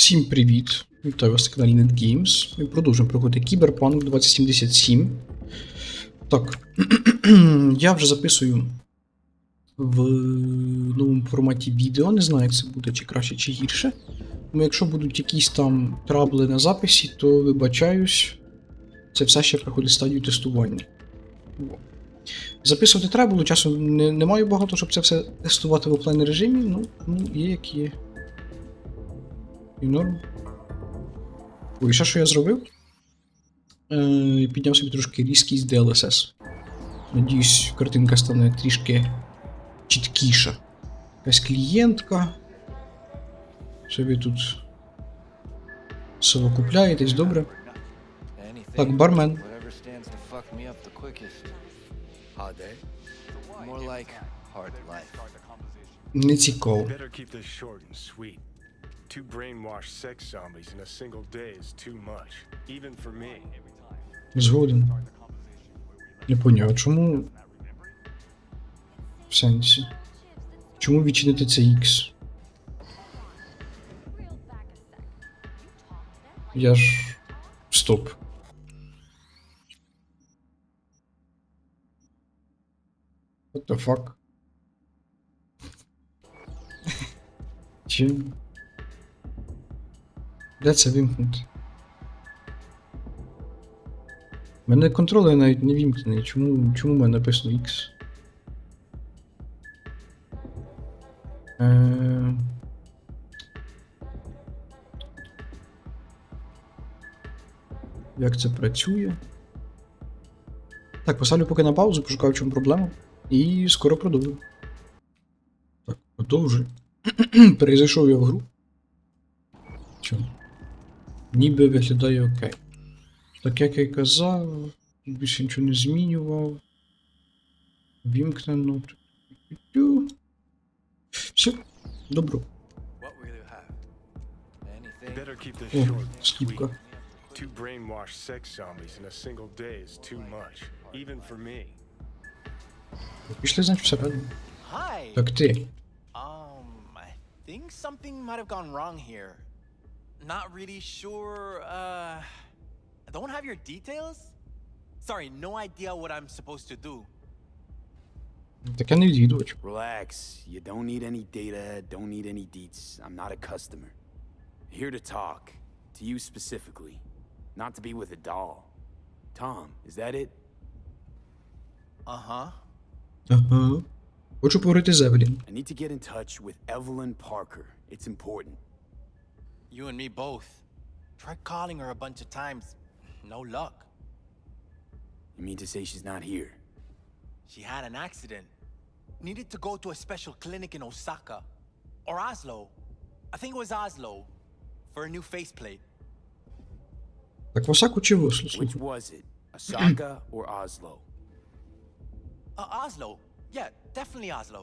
Всім привіт! Вітаю вас на каналі NetGames. Ми продовжуємо проходити кіберпанк 2077. Так, я вже записую в новому форматі відео. Не знаю, як це буде, чи краще, чи гірше. Тому якщо будуть якісь там трабли на записі, то вибачаюсь. Це все ще проходить стадію тестування. Записувати треба було, часу не маю багато, щоб це все тестувати в офлайн режимі. Ну, є як є. І норм. Ой, що я зробив? Підняв собі трошки різкість DLSS. Надіюсь, картинка стане трішки чіткіша. Якась клієнтка. Що ви тут совокупляєтесь, добре? Так, бармен. Не цікаво. Two brainwashed sex zombies in a single day is too much, even for me. Згоден. Не поняв, а чому... В сенсі? Чому відчинити це X? Я ж... Стоп. What the fuck? Чим? Де це вимкнути? У мене контролер навіть не вимкнений. Чому в мене написано X? Як це працює? Так, поставлю поки на паузу, пошукаю, в чому проблема. І скоро продовжу. Так, продовжуй. Перезайшов я в гру. Чому? Ніби виглядає окей. Так як я й казав, більше нічого не змінював. Вімкнено. Все, добро. О, скіпка. Two brainwashed sex zombies in a single day is too much, even for me. Пішли, значить, всередину. Hi. Так ти. I think something might have gone wrong here. Not really sure. Don't have your details? Sorry, no idea what I'm supposed to do. Таке не відвідувач. Relax. You don't need any data, don't need any deets. I'm not a customer. Here to talk. To you specifically. Not to be with a doll. Tom, is that it? Uh-huh. Ага. Хочу поговорити з Евелін. I need to get in touch with Evelyn Parker. It's important. You and me both. Tried calling her a bunch of times. No luck. You mean to say she's not here? She had an accident. Needed to go to a special clinic in Osaka. Or Oslo. I think it was Oslo. For a new faceplate. Так в Осаку чи в Осло? Which was it? Osaka or Oslo? Oslo. Yeah, definitely Oslo.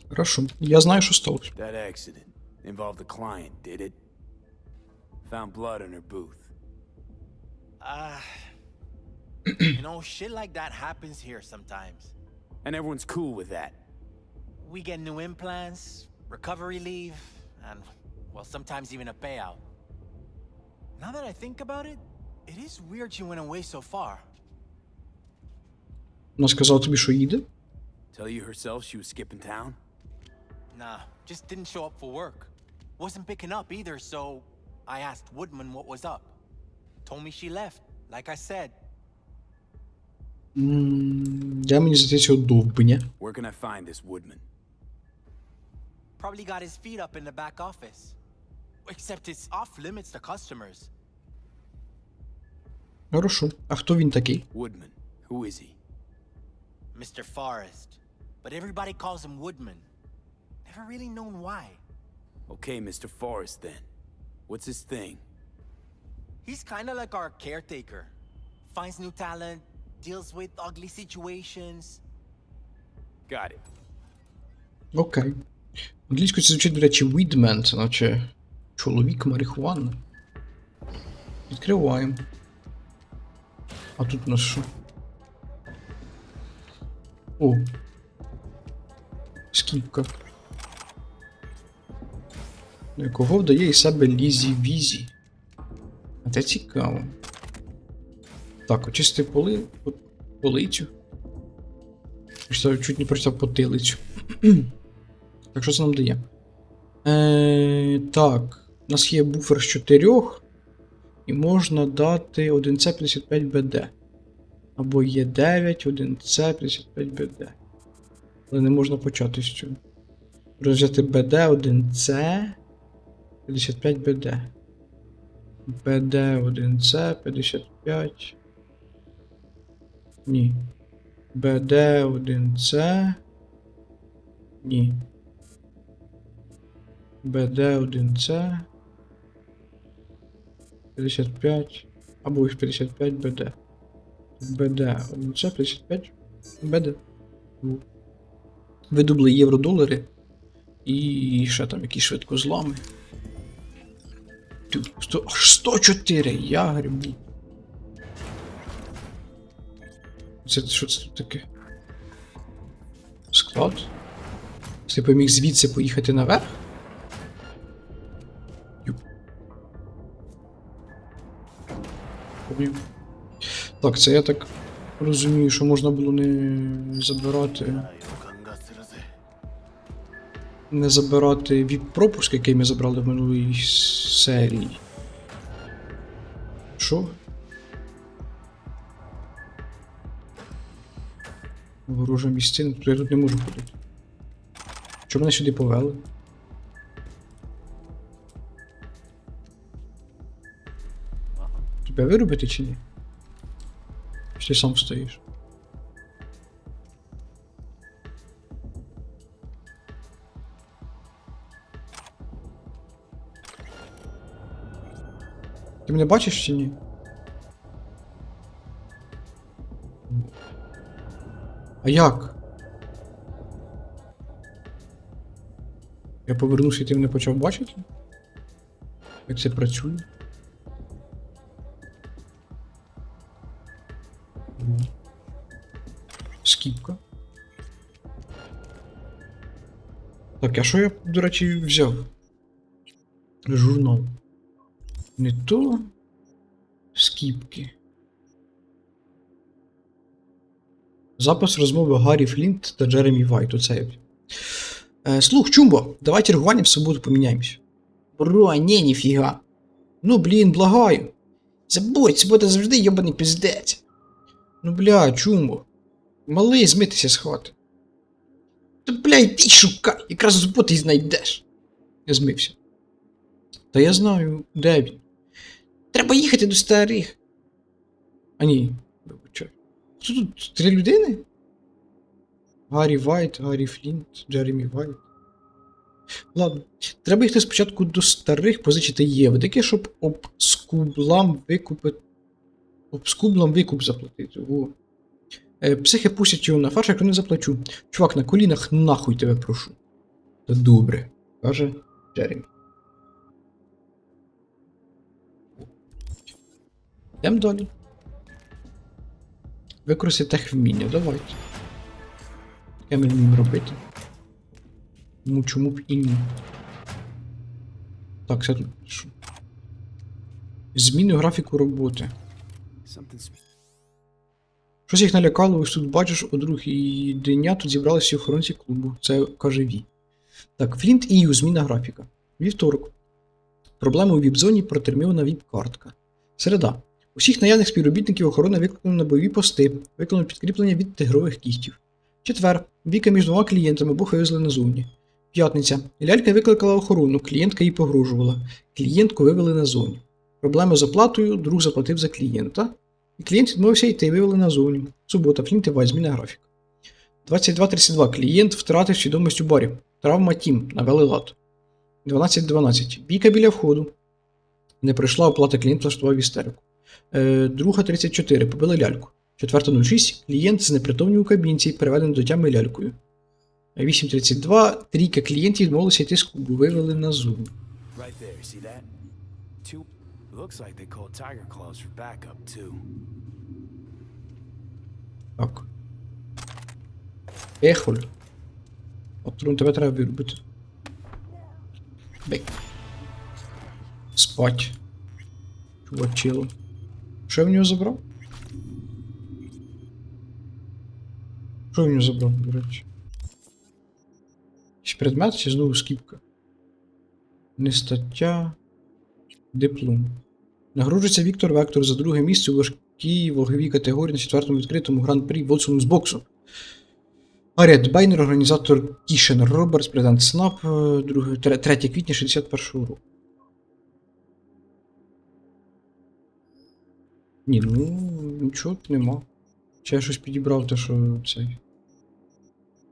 Хорошо. Я знаю, що сталося. That accident involved the client, did it? Found blood in her booth. You know, shit like that happens here sometimes. And everyone's cool with that. We get new implants, recovery leave, and, well, sometimes even a payout. Now that I think about it, it is weird she went away so far. Вона сказала тобі, що їде? Tell you herself she was skipping town? Nah, just didn't show up for work. Wasn't picking up either, so I asked Woodman what was up. Told me she left, like I said. Де мені знайти цього довбня? Where can I find this Woodman? Probably got his feet up in the back office. Except it's off limits to customers. Хорошо. А хто він такий? Woodman. Who is he? Mr. Forrest. But everybody calls him Woodman. Never really known why. Okay, Mr. Forrest then. What's his thing? He's kind of like our caretaker. Finds new talent, deals with ugly situations. Got it. Окей. Англійською це звучить, до речі, Weedman, це наче чоловік марихуана. А тут у нас що? О. Скіпка. Кого вдає із себе лізі-візі? А це цікаво. Так, очисти полицю. Чуть не прочитав потилицю. Так, що це нам дає? Так, у нас є буфер з 4. І можна дати 1C55BD. Або є 9, 1C55BD. Але не можна почати з цього. Взяти BD, 1C, 55BD. BD, 1C, 55. Ні. BD, 1C. Ні. BD, 1C. 55. Або 55 BD. BD, 1C, 55 BD. Видубли євро-долари. І ще там якісь швидкозлами. Аж 104, я грибу. Це що це тут таке? Склад? Ти поміг звідси поїхати наверх? Так, це я так розумію, що можна було не забирати. Не забирати VIP-пропуск, який ми забрали в минулій серії. Що? Ворожа місцина, тут я тут не можу ходити. Чому мене сюди повели? Тебе вирубити чи ні? Чи ти сам стоїш? Ти мене бачиш чи ні? А як? Я повернувся і ти мене почав бачити? Як це працює? Скіпка. Так, а що я, до речі, взяв? Журнал. Не то. Скіпки. Запис розмови Гаррі Флінт та Джеремі Вайт. Оце я. Слух, Чумбо, давай чергування в суботу поміняємось. Бро, ні, ніфіга. Ну, блін, благаю. Забудь, субота завжди йобаний пиздець. Ну, бля, Чумбо. Малий змитися з хати. Та, бля, йди шукай, якраз з суботи й знайдеш. Я змився. Та я знаю, де він. Треба їхати до старих. А ні, вибачай. Що тут 3 людини? Гаррі Вайт, Гаррі Флінт, Джеремі Вайт. Ладно, треба їхати спочатку до старих, позичити Єви, таке, щоб обскублам викуп заплатити. Во. Психи пустять його на фарш, якщо не заплачу. Чувак, на колінах нахуй тебе прошу. Та добре, каже Джеремі. Йдемо далі. Використай техвміння, давайте. Яке ми вміємо робити? Ну чому б і ні? Так, це тут що? Зміни графіку роботи. Щось їх налякало, ось тут бачиш, у другій дня тут зібралися охоронці клубу. Це каже Ві. Так, Флінт і Ю, зміна графіка. Вівторок. Проблема у віп-зоні, протермінована віп-картка. Середа. Усіх наявних співробітників охорони викликано на бойові пости, виконано підкріплення від тигрових кігтів. Четвер. Бійка між 2 клієнтами, обох вивезли назовні. П'ятниця. Лялька викликала охорону, клієнтка їй погрожувала. Клієнтку вивели назовні. Проблеми з оплатою, друг заплатив за клієнта. І клієнт відмовився йти, вивели назовні. Субота, Флінт і Вайт, зміна графіка. 22:32. Клієнт втратив свідомість у барі. Травма тім, навели лад. 12:12. Бійка біля входу. Не пройшла оплата, клієнт влаштував істерику. 2:34. Побили ляльку. 4:06. Клієнт знепритомнів у кабінці, переведений до тями лялькою. 8:32. Трійка клієнтів відмовилися йти з клубу, вивели назовні. Так. Ехоль. Отрун, тебе треба вирубити. Бей. Спать. Чувачило. Що я в нього забрав? Що я в нього забрав, до речі? Якийсь предмет чи знову скіпка? Не стаття. Диплом. Нагороджується Віктор Вектор за друге місце у важкій ваговій категорії на 4-му відкритому гран-прі Волсону з боксу. Аріат Байнер, організатор Кішен Робертс, президент СНАП, 3 квітня 61-го року. Ні, ну, нічого нема. Чи я щось підібрав, те, що цей.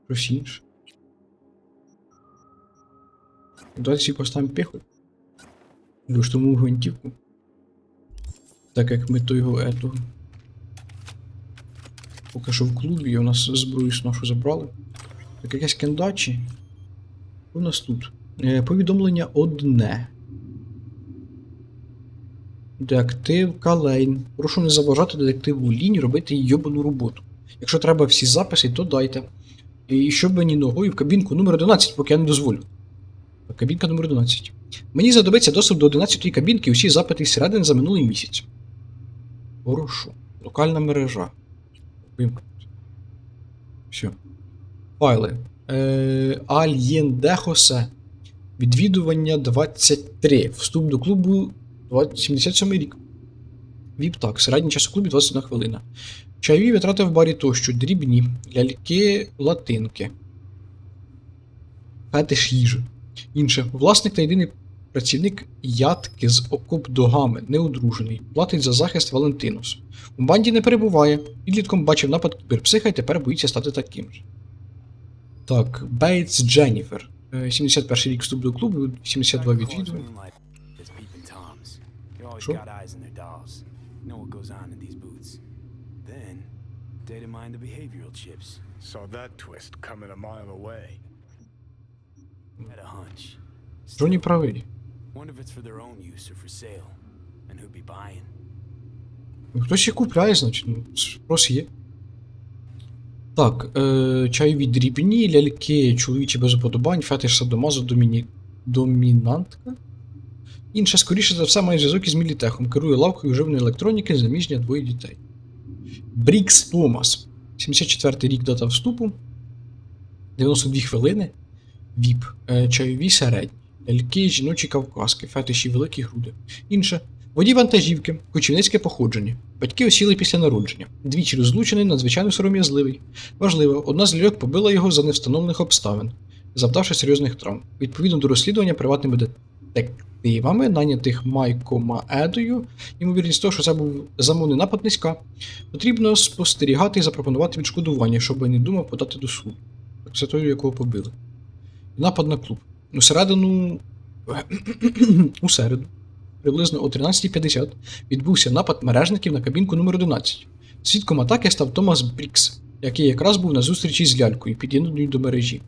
Щось інше. Давайте всі поставимо пеху. Штурмову гвинтівку. Так як ми то його етого. Поки що в клубі, у нас зброю нашу забрали. Так якась кендачі. Що у нас тут? Повідомлення одне. Детектив Калейн. Прошу не заважати детективу Лінь робити йобану роботу. Якщо треба всі записи, то дайте. І щоб мені ногою в кабінку номер 11, поки я не дозволю. Кабінка номер 11. Мені знадобиться доступ до 11-ї кабінки і усі запити зсередини за минулий місяць. Хорошо. Локальна мережа. Вимкнути. Все. Файли. Альєнде Хосе. Відвідування 23. Вступ до клубу 77 рік. Віп так. Середній час у клубі 21 хвилина. Чайові витрати в барі тощо. Дрібні. Ляльки, латинки. Фетиш їжі. Інше. Власник та єдиний працівник ядки з окоп-догами, неодружений. Платить за захист Валентинос. У банді не перебуває. Підлітком бачив напад кіберпсиха і тепер боїться стати таким же. Так, Бейтс Дженніфер. 71 рік вступ до клубу, 72 відвідування. Що? Saw that twist coming a mile away. Had a hunch. Джонні правий. Wonder if it's for their own use or for sale, and who'd be buying. Хтось їх купляє, значить, ну, спрос є. Так, чайові дрібні, ляльки, чоловічі без уподобань, фетиш садомазо, домінантка. Інше, скоріше за все, має зв'язок із Мілітехом. Керує лавкою живної електроніки, заміжня, 2 дітей. Брікс Томас. 74-й рік дата вступу. 92 хвилини. Віп. Чайові середні. Ляльки, жіночі кавказки, фетиші, великі груди. Інше. Водій вантажівки, кочівницьке походження. Батьки осіли після народження. Двічі розлучений, надзвичайно сором'язливий. Важливо, одна з ляльок побила його за невстановлених обставин, завдавши серйозних травм. Відповідно до розслідування приватними детективами, нанятих Майком Едою, ймовірність того, що це був замовний напад низька, потрібно спостерігати і запропонувати відшкодування, щоб не думав подати до суду. Так це той, якого побили. Напад на клуб. У середу, приблизно о 13:50, відбувся напад мережників на кабінку номер 11. Свідком атаки став Томас Брікс, який якраз був на зустрічі з лялькою, під'єднаною до мережі.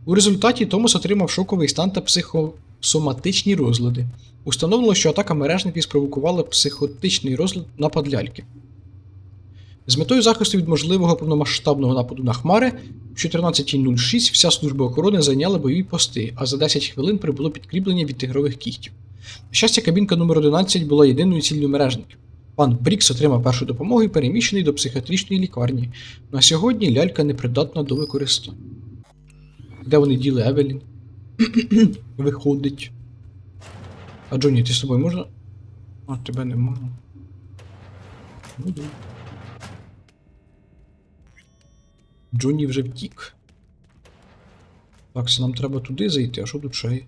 У результаті Томас отримав шоковий стан та психосоматичні розлади. Установлено, що атака мережників спровокувала психотичний розлад напад ляльки. З метою захисту від можливого повномасштабного нападу на хмари, в 14:06 вся служба охорони зайняла бойові пости, а за 10 хвилин прибуло підкріплення від тигрових кігтів. На щастя, кабінка номер 11 була єдиною ціллю мережників. Пан Брікс отримав першу допомогу і переміщений до психіатричної лікарні. На сьогодні лялька непридатна до використання. Де вони діли Евелін? Виходить. А Джонні, ти з тобою можна? А, тебе нема. Буду. Джонні вже втік. Так, це нам треба туди зайти, а що тут ще є?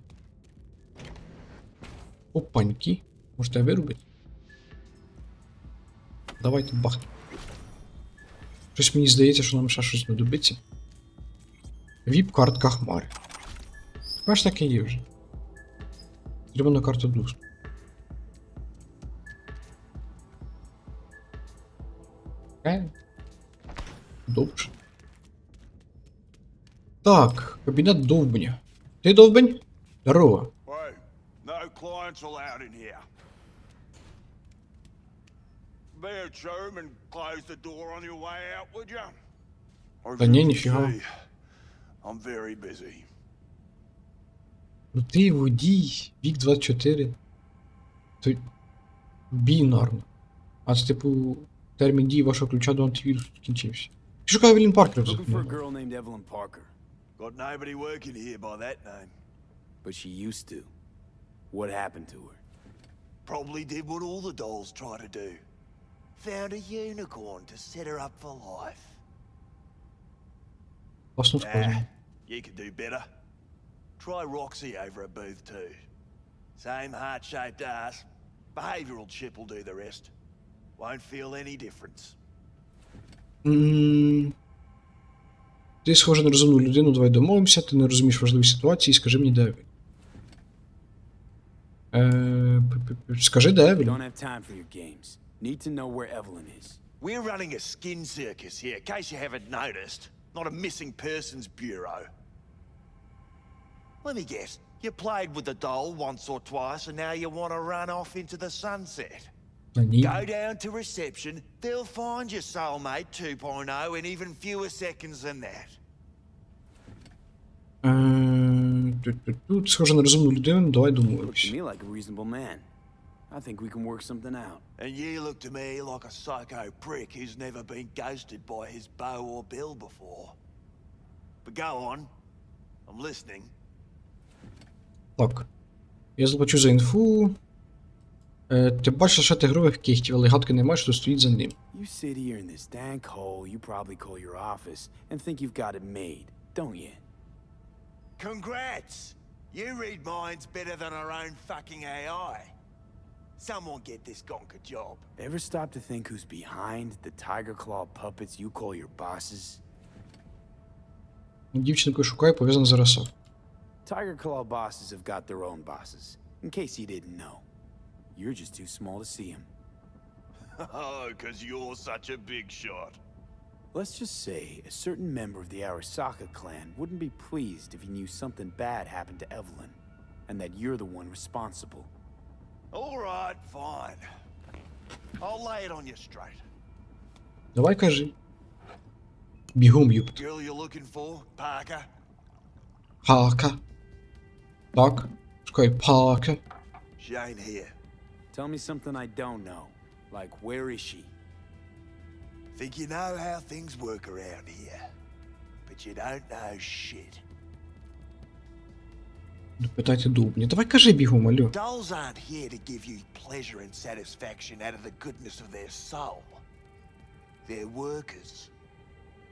Опаньки. Можете вирубити? Давайте бахнемо. Щось мені здається, що нам ще щось знадобиться. Віп-картка хмари. Хіба ж таке є вже? Треба на карту доступу. Добре. Так, кабінет довбня. Ти довбень? Здорово. Hey, no clients allowed in here. Be a chum and close the door on your way out, would you? Та ні, ніфіга. I'm very busy. Ну ти водій, вік 24. То бінарно. А це, типу, термін дії вашого ключа до антивірусу скінчився. Шукаю Евелін Паркер Looking for a взагалі. girl named Evelyn Parker, Got nobody working here by that name. but she used to. What happened to her? Probably did what all the dolls try to do. Found a unicorn to set her up for life. Власно сказано. You could do better. Try Roxy over at Booth too. Same heart-shaped ass. Behavioral chip will do the rest. Won't feel any difference. Ти схожа на розумну людину, давай домовимося, ти не розумієш важливі ситуації, скажи мені, де Евелін. Скажи, де Евелін? Don't have time for your games. Need to know where Evelyn is. We're running a skin circus here, in case you haven't noticed. Not a missing persons bureau. Let me guess. You played with the doll once or twice, and now you want to run off into the sunset. Ні. Go down to reception. They'll find your soulmate 2.0 in even fewer seconds than that. Тут схожа на розумну людину, давай Look домовимося. to me like a reasonable man. I think we can work something out. And you look to me like a psycho prick who's never been ghosted by his beau or bill before. But go on. I'm listening. Так. Я заплачу за інфу. Ти бачиш лише тигрових кігтів, але гадки не маєш, що стоїть за ним. You sit here in this dank hole you probably call your office and think you've got it made, don't you? Congrats! You read minds better than our own fucking AI. Someone get this gonk a job. Ever stop to think who's behind the tiger claw puppets you call your bosses? Дівчинку шукаю, пов'язано з РСА. Tiger claw bosses have got their own bosses, in case you didn't know. You're just too small to see them. Oh, 'cause you're such a big shot. Let's just say a certain member of the Arasaka clan wouldn't be pleased if he knew something bad happened to Evelyn, and that you're the one responsible. All right, fine. I'll lay it on you straight. Давай кажи. Бігом, юпт. Girl you're looking for, Parker? Пака. Так. Шукай Пака. She ain't here. Tell me something I don't know, like where is she? Think you know how things work around here, but you don't know shit. Питайте дубні. Давай кажи бігом, алло. Dolls aren't here to give you pleasure and satisfaction out of the goodness of their soul. They're workers.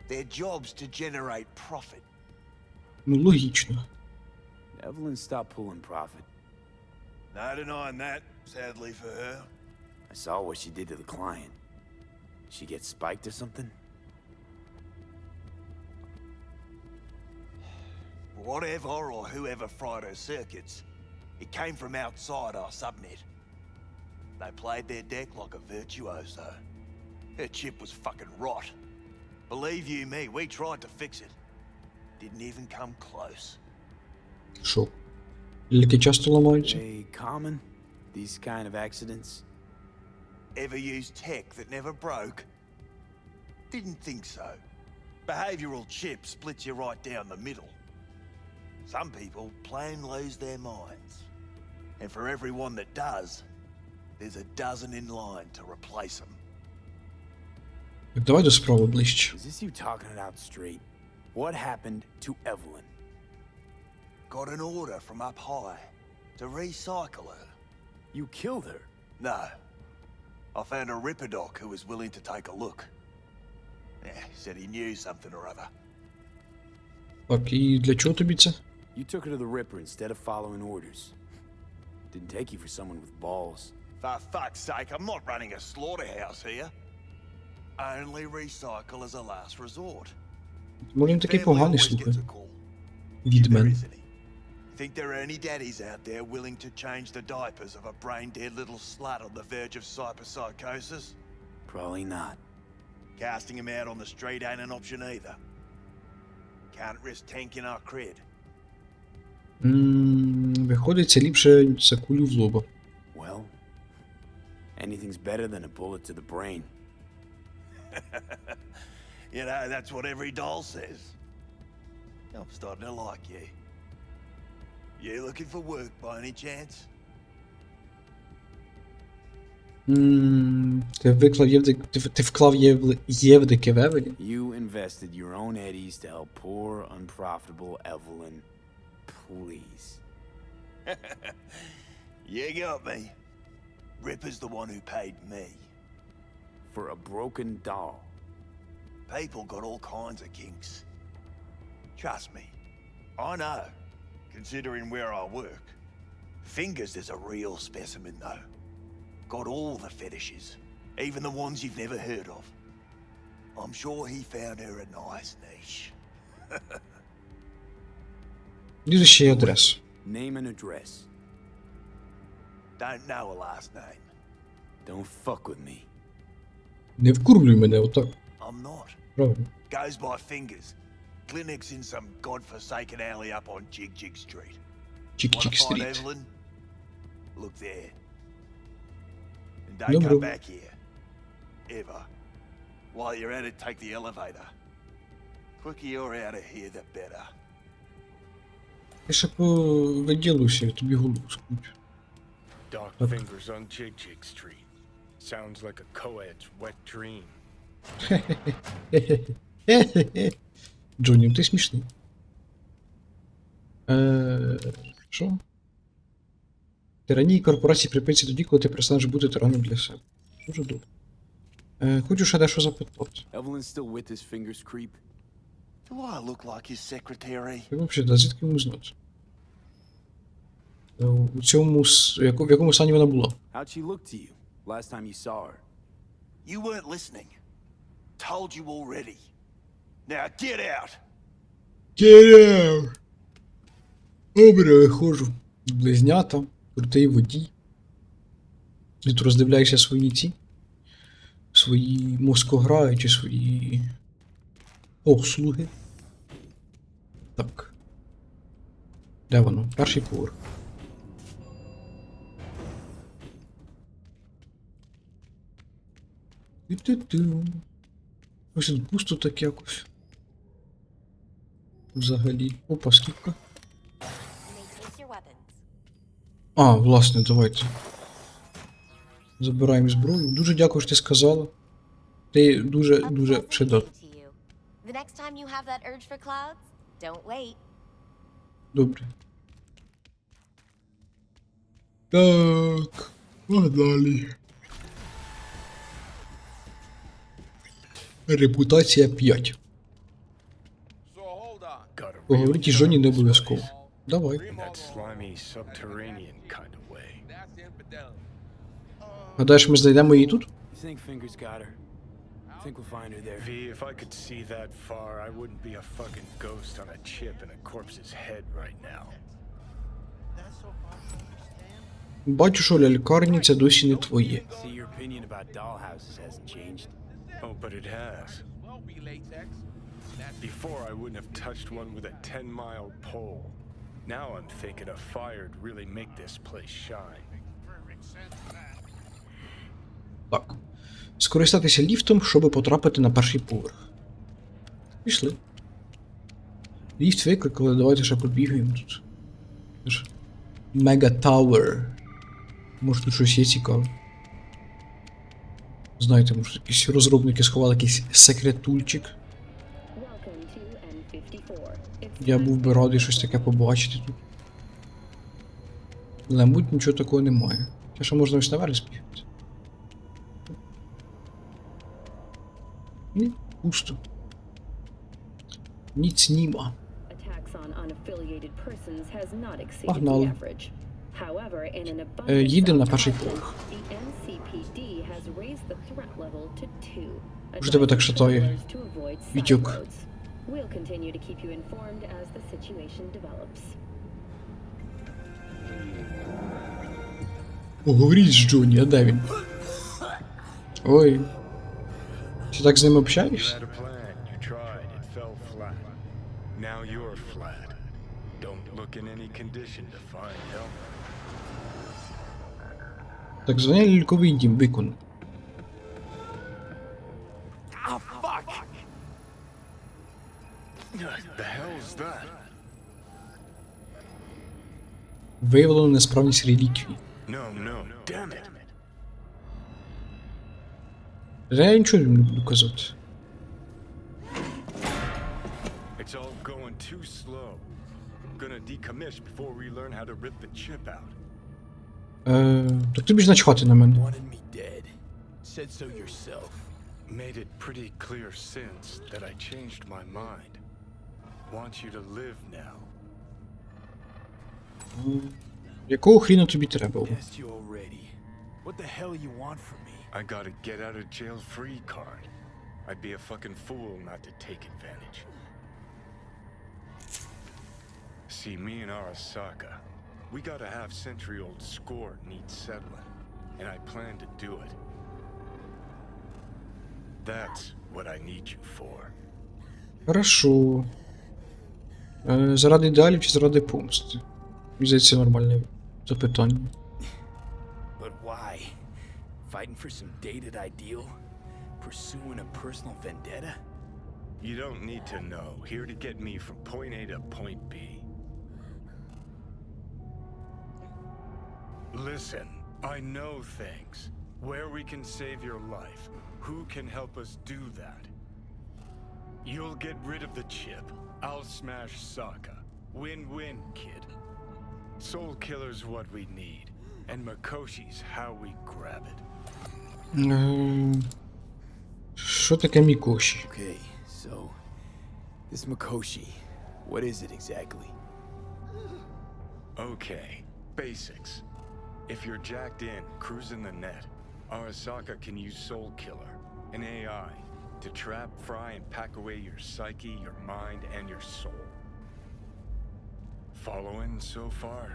Their job's to generate profit. Ну, логічно. Evelyn stopped pulling profit. No denying that, sadly for her. I saw what she did to the client. She get spiked or something? Whatever or whoever fried her circuits, it came from outside our subnet. They played their deck like a virtuoso. Her chip was fucking rot. Believe you me, we tried to fix it. Didn't even come close. Що? Ліки часто ламаються? They common, these kind of accidents? Ever used tech that never broke? Didn't think so. Behavioral chip splits you right down the middle. Some people plain lose their minds. And for everyone that does, there's a dozen in line to replace them. Так, давай до справи ближче. Is this you talking it out straight? What happened to Evelyn? Got an order from up high to recycle her. You killed her? No. I found a Ripperdoc who was willing to take a look. Yeah, said he knew something or other. Так, і для чого тобі це? You took her to the Ripper instead of following orders. Didn't take you for someone with balls. For fuck's sake, I'm not running a slaughterhouse here. Only recycle as a last resort. Може він такий Family поганий, always слухай. gets a call. There Відмен. is any. Think there are any daddies out there willing to change the diapers of a brain-dead little slut on the verge of cyberpsychosis? Probably not. Casting him out on the street ain't an option either. Can't risk tanking our cred. Виходить, це ліпше за кулю в лоба. Well, anything's better than a bullet to the brain. You know, that's what every doll says. I'm starting to like you. You looking for work by any chance? Ти вклав євдики в Евелін? You invested your own eddies to help poor, unprofitable Evelyn. Please. You got me. Ripper's the one who paid me. For a broken doll. People got all kinds of kinks. Trust me, I know, considering where I work. Fingers is a real specimen, though. Got all the fetishes, even the ones you've never heard of. I'm sure he found her a nice niche. Діже ще й адрес. Name and address. Don't know a last name. Don't fuck with me. Не вкурблюй мене отак. I'm not. Правильно. Goes by Fingers. Clinic's in some godforsaken alley up on Jig Jig Street. Wanna Чик-чик find стріт. Evelyn? Look there. And don't No, come bro. back here. Ever. While you're at it, take the elevator. Quicker you're out of here, the better. Ти ще повиділуйся, я тобі голову скручу. Dark fingers on Jig Jig Street. Sounds like a co-ed's wet dream. Джонні, ти смішний. Що? Тиранії корпорації припиниться тоді, коли ти перестанеш бути тираном для себе. Дуже добре. Хочу ще дещо запитати. Evelyn's still with his fingers creep. Do I look like his secretary? Як взагалі, да, звідки йому знати? У цьому, в якому стані вона була? How'd she look to you last time you saw her? You weren't listening. Told you already. Now get out! Get. Добре, виходжу. Близнята, крутий водій. І тут роздивляєшся свої мозкограючі, свої послуги. Так. Де воно? Перший поверх. Ту-ту-ту. Ось тут пусто так якось. Взагалі. Опа, скіпка. А, власне, давайте. Забираємо зброю. Дуже дякую, що ти сказала. Ти дуже шедот. Добре. Так, погнали. Репутація 5. Поговорити з Джонні не обов'язково. Давай. In that slimy, subterranean kind of way. Гадаєш, ми знайдемо її тут? You think Fingers got her? Think we'll find her there. V, if I could see that far, I wouldn't be a fucking ghost on a chip in a corpse's head right now. Бачу, що лялькарні це досі не твоє. See, your opinion about dollhouses hasn't changed. Oh, but it has. Before, I wouldn't have touched one with a 10-mile pole. Now I'm thinking a fire'd really make this place shine. Так. Скористатися ліфтом, щоб потрапити на перший поверх. Пішли. Ліфт викликали, давайте ще побігаємо тут. Мега Тауер. Може тут щось є цікаве. Знаєте, може якісь розробники сховали якийсь секретульчик. Я був би радий щось таке побачити тут. Але, мабуть, нічого такого немає. Те, що можна ось наверх збігати. Ні, пусто. Ніц німа. Погнали. Їдемо на перший поверх. Вже тебе так шатає. Вітюк. Поговоріть з Джонні, а де він? Ой. Ти так з ним общаєшся? You had a plan, you tried, it fell flat. Now you're flat. Don't look in any condition to find help. Так звання ляльковий дім виконав. Oh, fuck! The hell's that? Виявлено несправність реліквії. No, damn it. Я нічого не буду казати. It's all going too slow. Gonna decommission before we learn how to rip the chip out. Так тобі ж начхати на мене. Wanted me dead. Said so yourself. Made it pretty clear since that I changed my mind. Want you to live now. Якого хріна тобі треба? Asked you already. What the hell you want from me? I got a get out of jail free card. I'd be a fucking fool not to take advantage. See, me and Arasaka, we got a half-century-old score needs settling, and I plan to do it. That's what I need you for. Хорошо. Заради ідеалів чи заради помсти? Мені здається, нормальне запитання. But why? Fighting for some dated ideal? Pursuing a personal vendetta? You don't need to know. Here to get me from point A to point B. Listen, I know things. Where we can save your life. Who can help us do that? You'll get rid of the chip. I'll smash Sokka. Win-win, kid. Soul Killer's what we need. And Makoshi's how we grab it. Що таке Мікоші? Okay, so this Mikoshi, what is it exactly? Okay, basics. If you're jacked in, cruising the net, Arasaka can use Soul Killer, an AI, to trap, fry, and pack away your psyche, your mind, and your soul. Following so far?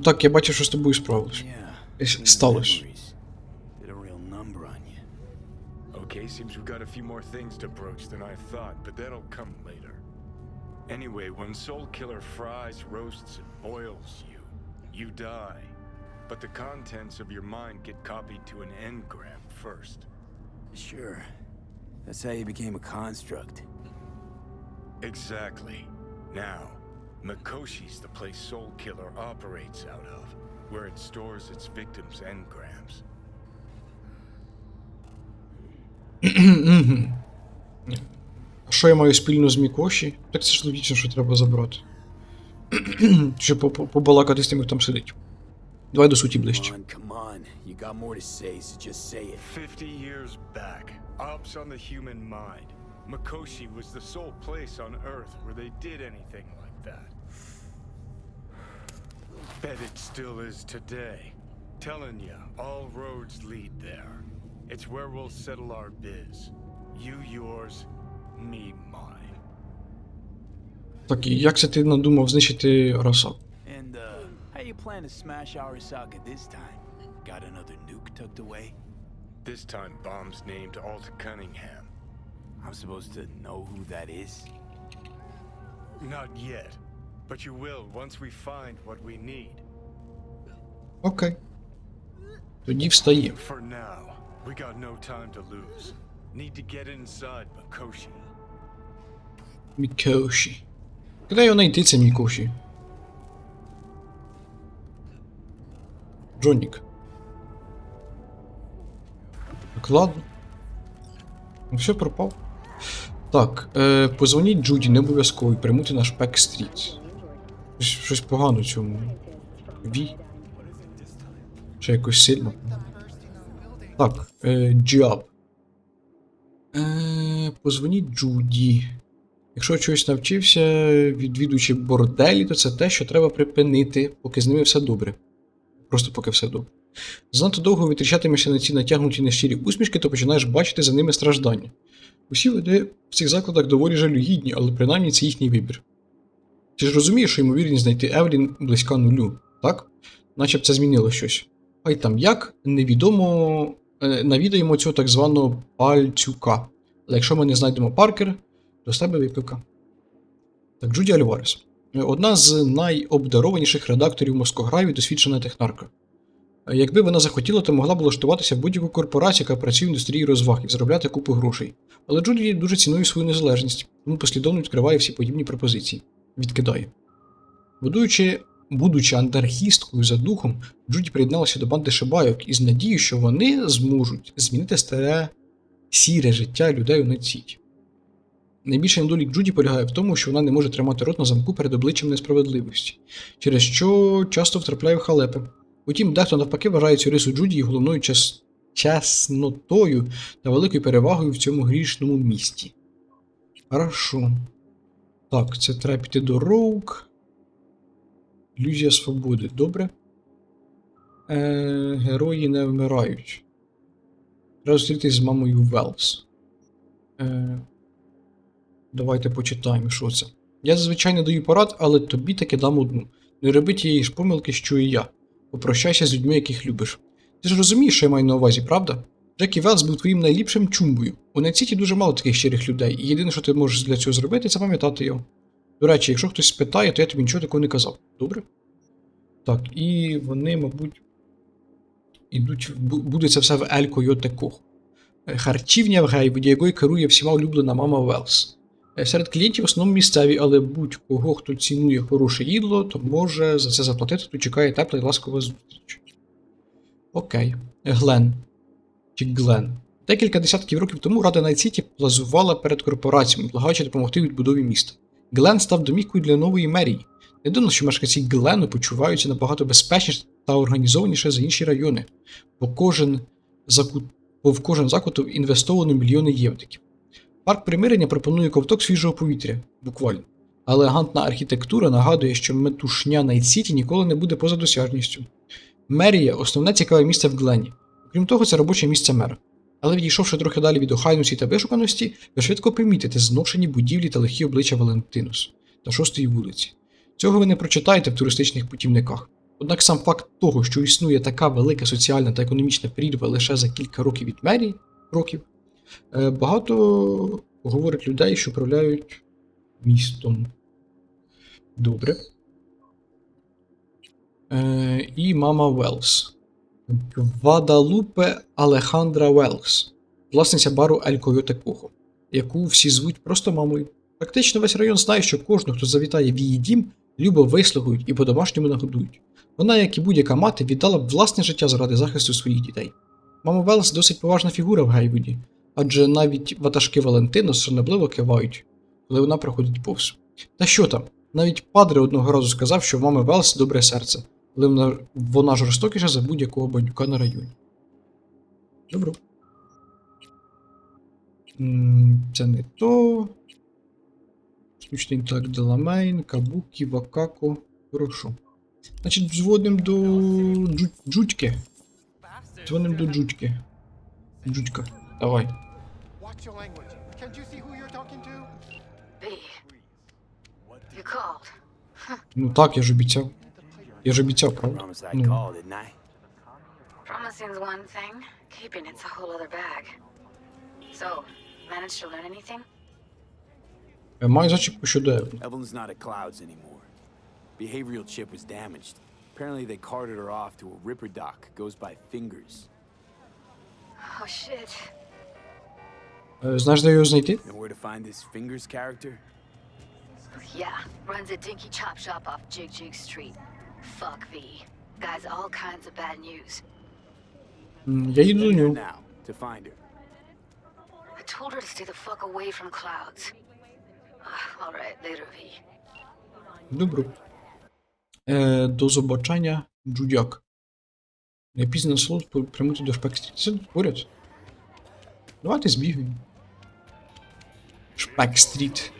Так, я бачив, що з тобою справилось. Yeah. clean Сталося. memories. Did a real number on you. Okay, seems we've got a few more things to broach than I thought, but that'll come later. Anyway, when Soul Killer fries, roasts, and boils you, you die. But the contents of your mind get copied to an engram first. Sure. That's how you became a construct. Exactly. Now, Makoshi's the place Soul Killer operates out of, where it stores its victims' engrams. А що я маю спільно з Мікоші? Так це ж логічно, що треба забрати. Чи побалакати з тим, хто там сидить. Давай до суті ближче. Come on. You got more to say, so just say it. 50 years back, ops on the human mind. Makoshi was the sole place on Earth where they did anything like that. Bet it still is today. Telling ya, all roads lead there. It's where we'll settle our biz. You yours, me mine. Так, і як це ти надумав знищити Арасаку? And, how you plan to smash Arasaka this time? Got another nuke tucked away? This time, bomb's named Alt Cunningham. I'm supposed to know who that is? Not yet, but you will once we find what we need. Окей. Тоді встає. For now, we got no time to lose. Need to get inside Makoshi. Мікоші. Куди його знайти, це Мікоші? Джонік. Так, ладно. Ну все, пропав. Так, позвоніть Джуді, не обов'язково, і приймути наш Пек-стріт. Щось погано цьому. Ві. Ще якось сильно. Так, джаб. Позвоніть Джуді. Якщо чогось навчився, відвідуючи борделі, то це те, що треба припинити, поки з ними все добре. Просто поки все добре. Занадто довго витрачатимешся на ці натягнуті нещирі усмішки, то починаєш бачити за ними страждання. Усі види в цих закладах доволі жалюгідні, але принаймні це їхній вибір. Ти ж розумієш, що ймовірність знайти Евелін близька нулю, так? Наче б це змінило щось. Хай там як, невідомо, навідаємо цього так званого пальцюка. Але якщо ми не знайдемо Паркер, то з тебе випивка. Так, Джуді Альварес. Одна з найобдарованіших редакторів Москограві, досвідчена технарка. Якби вона захотіла, то могла б влаштуватися в будь-яку корпорацію, яка працює в індустрії розваг, і заробляти купу грошей. Але Джуді дуже цінує свою незалежність, тому послідовно відкриває всі подібні пропозиції. Відкидає. Будуючи Будучи анархісткою за духом, Джуді приєдналася до банди шибайок із надією, що вони зможуть змінити старе сіре життя людей у Найт-Сіті. Найбільший недолік Джуді полягає в тому, що вона не може тримати рот на замку перед обличчям несправедливості, через що часто втрапляє в халепи. Утім, дехто навпаки вважає цю рису Джуді і головною чеснотою та великою перевагою в цьому грішному місті. Хорошо. Так, це треба піти до Роук. Ілюзія свободи. Добре. Герої не вмирають. Треба зустрітись з мамою Велс. Давайте почитаємо, що це. Я зазвичай не даю порад, але тобі таки дам одну. Не роби тієї ж помилки, що і я. Попрощайся з людьми, яких любиш. Ти ж розумієш, що я маю на увазі, правда? Джекі Велс був твоїм найліпшим чумбою. У Найт-Сіті дуже мало таких щирих людей, і єдине, що ти можеш для цього зробити, це пам'ятати його. До речі, якщо хтось спитає, то я тобі нічого такого не казав. Добре? Так, і вони, мабуть, буде це все в Ель Койоте Кохо. Харчівня в Гейвуді, якою керує всіма улюблена мама Велс. Серед клієнтів в основному місцеві, але будь-кого, хто цінує хороше їдло, то може за це заплатити, то чекає тепла і ласкова зустріч. Окей. Глен. Чи Глен. Декілька десятків років тому Рада Найт-Сіті плазувала перед корпораціями, благаючи допомогти у відбудові міста. Глен став домівкою для нової мерії. Не дивно, що мешканці Глену почуваються набагато безпечніше та організованіше за інші райони, бо в кожен закуток інвестовано мільйони євдиків. Парк примирення пропонує ковток свіжого повітря, буквально. Але елегантна архітектура нагадує, що метушня Найт-Сіті ніколи не буде поза досяжністю. Мерія – основне цікаве місце в Глені. Крім того, це робоче місце мера. Але відійшовши трохи далі від охайності та вишуканості, ви швидко помітите зношені будівлі та лихі обличчя Валентинос та 6-ї вулиці. Цього ви не прочитаєте в туристичних путівниках. Однак сам факт того, що існує така велика соціальна та економічна прірва лише за кілька років від мерії, багато говорить людей, що управляють містом. Добре. І мама Велс. Гвадалупе Алехандра Велс, власниця бару Ель Койоте Кохо, яку всі звуть просто мамою. Практично весь район знає, що кожного, хто завітає в її дім, любо вислугують і по-домашньому нагодують. Вона, як і будь-яка мати, віддала б власне життя заради захисту своїх дітей. Мама Велс досить поважна фігура в Гейвуді, адже навіть ватажки Валентинос шанобливо кивають, коли вона проходить повз. Та що там, навіть падре одного разу сказав, що в мами Велс добре серце, але вона жорстокіша за будь-якого бандюка на районі. Добро. Це не то. Штучний інтелект Деламейн, Кабукі, Вакако. Хорошо. Значить, дзвоним до Джудьки. Дзвоним до Джудьки. Джудька, давай. Watch your language. Can't you see who you're talking to? B. You called. Ну так, я ж обіцяв. Я ж обіцяв, правда? Promise I'd call, didn't I? Promising's one thing, keeping it's a whole other bag. So, managed to learn anything? Маю зачіпку щодо Евелін. Evelyn's not at Clouds anymore. Behavioral chip was damaged. Apparently they carted her off to a ripper doc. Goes by Fingers. Oh shit. Знаєш, де його знайти? And where to find this Fingers character? Yeah, runs a dinky chop shop off Jig Jig Street. Fuck V. Guy's all kinds of bad news. Я їду до Head there нього. now to find her. I told her to stay the fuck away from Clouds. Alright, later V. Добро. До побачення, Джудяк. Я пізно слот прямути до Шпек-стріт. Це тут поряд. Давайте збігаємо. Шпек-стріт.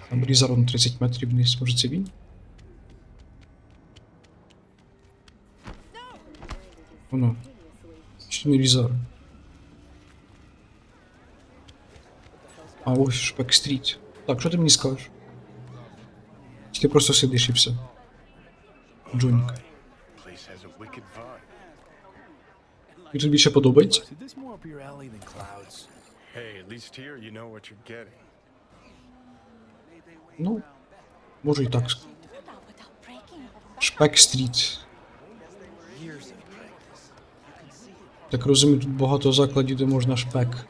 Там різар на 30 метрів вниз. Може це він? Воно. Чи не різар? А ось Шпек-стріт. Так, що ти мені скажеш? Чи ти просто сидиш і все? Джонік. Place has a wicked vibe. Тобі тут більше подобається? So this more up your alley than Clouds? Hey, at least here you know what you're getting. Ну, можу і так сказати. Шпек-стріт. Так розумію, тут багато закладів, де можна шпек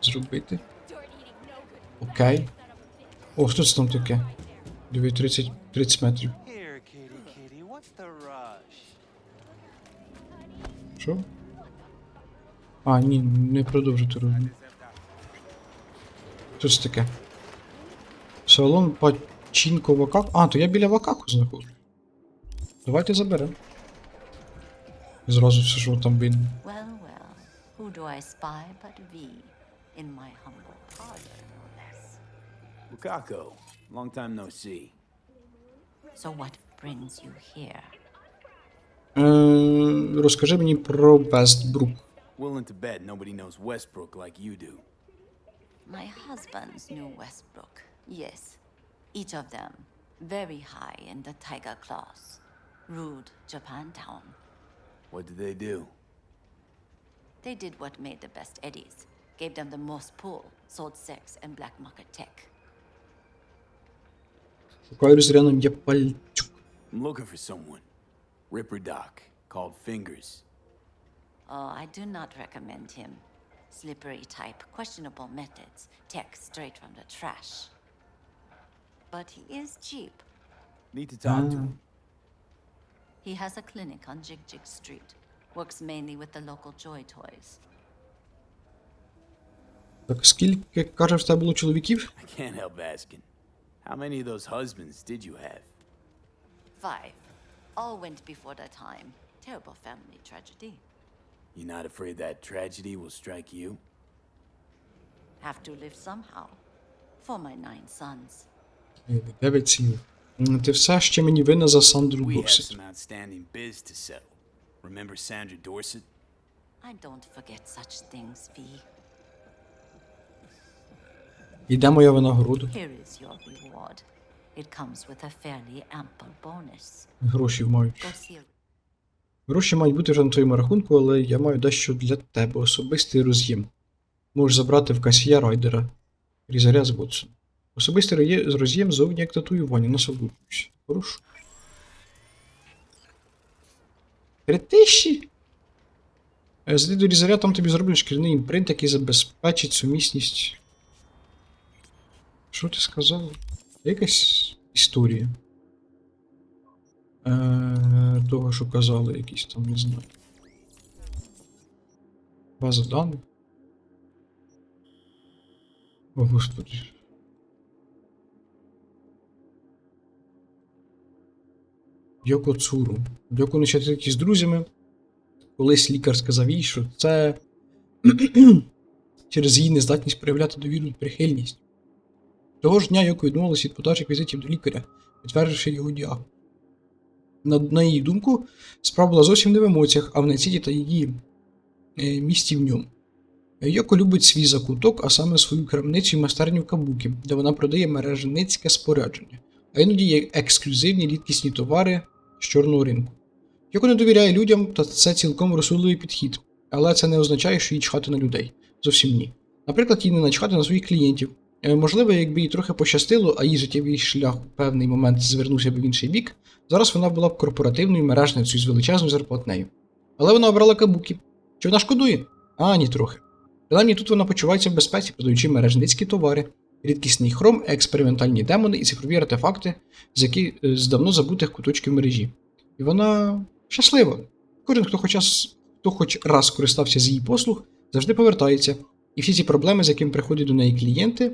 зробити. Окей. О, що це там таке? Диви, 30 метрів. Here, kitty, what's the rush? Що? А, ні, не продовжити розмову. Що це таке? Салон Пачінко Вакаку. А, то я біля Вакаку знаходжу. Давайте заберемо. Зразу все, що там видно. Well, who do I spy but V in my humble parlor, no less. Wakako, long time no see. So what brings you here? Розкажи мені про Вестбрук. Willing to bet nobody knows Westbrook like you do. My husbands knew Westbrook, yes. Each of them very high in the tiger class. Ruled Japantown. What did they do? They did what made the best eddies. Gave them the most pull, sold sex and black market tech. Шукаю розрядом є пальчук. I'm looking for someone. Ripper Doc, called Fingers. Oh, I do not recommend him. Slippery type, questionable methods, tech straight from the trash. But he is cheap. Need to talk to him. He has a clinic on Jig Jig Street. Works mainly with the local Joy Toys. Так, скільки, каже, в тебе було чоловіків? I can't help asking. How many of those husbands did you have? 5. All went before their time. Terrible family tragedy. You're not afraid that tragedy will strike you? Have to live somehow. For my 9 sons. 9 сім'їв. Ти все ще мені винна за Сандру We have Дорсет. some outstanding biz to settle. Remember Sandra Dorset? I don't forget such things, V. І де моя винагорода? Here is your reward. It comes with a fairly ample bonus. Гроші мають. Go see. Гроші мають бути вже на твоєму рахунку, але я маю дещо для тебе. Особистий роз'єм. Можеш забрати в касія райдера. Різаря з Вотсон. Особистий роз'єм зовні як татуювання. Насолоджуюся. Хорошо. 3000? Зайди до різаря, там тобі зроблять шкіряний імпринт, який забезпечить сумісність. Що ти сказав? Якась історія. Того, що казали, якісь там, не знаю. База даних. О, господи. Йоко Цуру. Йоко почати з друзями. Колись лікар сказав їй, що це через її нездатність проявляти довіру і прихильність. Того ж дня Йоко відмовилась від подальших візитів до лікаря, підтвердивши його діагноз. На її думку, справа була зовсім не в емоціях, а в неціді та її місці в ньому. Йоко любить свій закуток, а саме свою крамницю і майстерню в Кабукі, де вона продає мережницьке спорядження, а іноді є ексклюзивні рідкісні товари з чорного ринку. Йоко не довіряє людям, та це цілком розсудливий підхід, але це не означає, що їй чхати на людей. Зовсім ні. Наприклад, їй не начхати на своїх клієнтів. Можливо, якби їй трохи пощастило, а її життєвий шлях у певний момент звернувся б в інший бік, зараз вона була б корпоративною мережницею з величезною зарплатнею. Але вона обрала Кабукі. Чи вона шкодує? А, ні трохи. Принаймні тут вона почувається в безпеці, продаючи мережницькі товари, рідкісний хром, експериментальні демони і цифрові артефакти з давно забутих куточків мережі. І вона щаслива. Кожен, хто хоч раз скористався з її послуг, завжди повертається. І всі ці проблеми, з якими приходять до неї клієнти,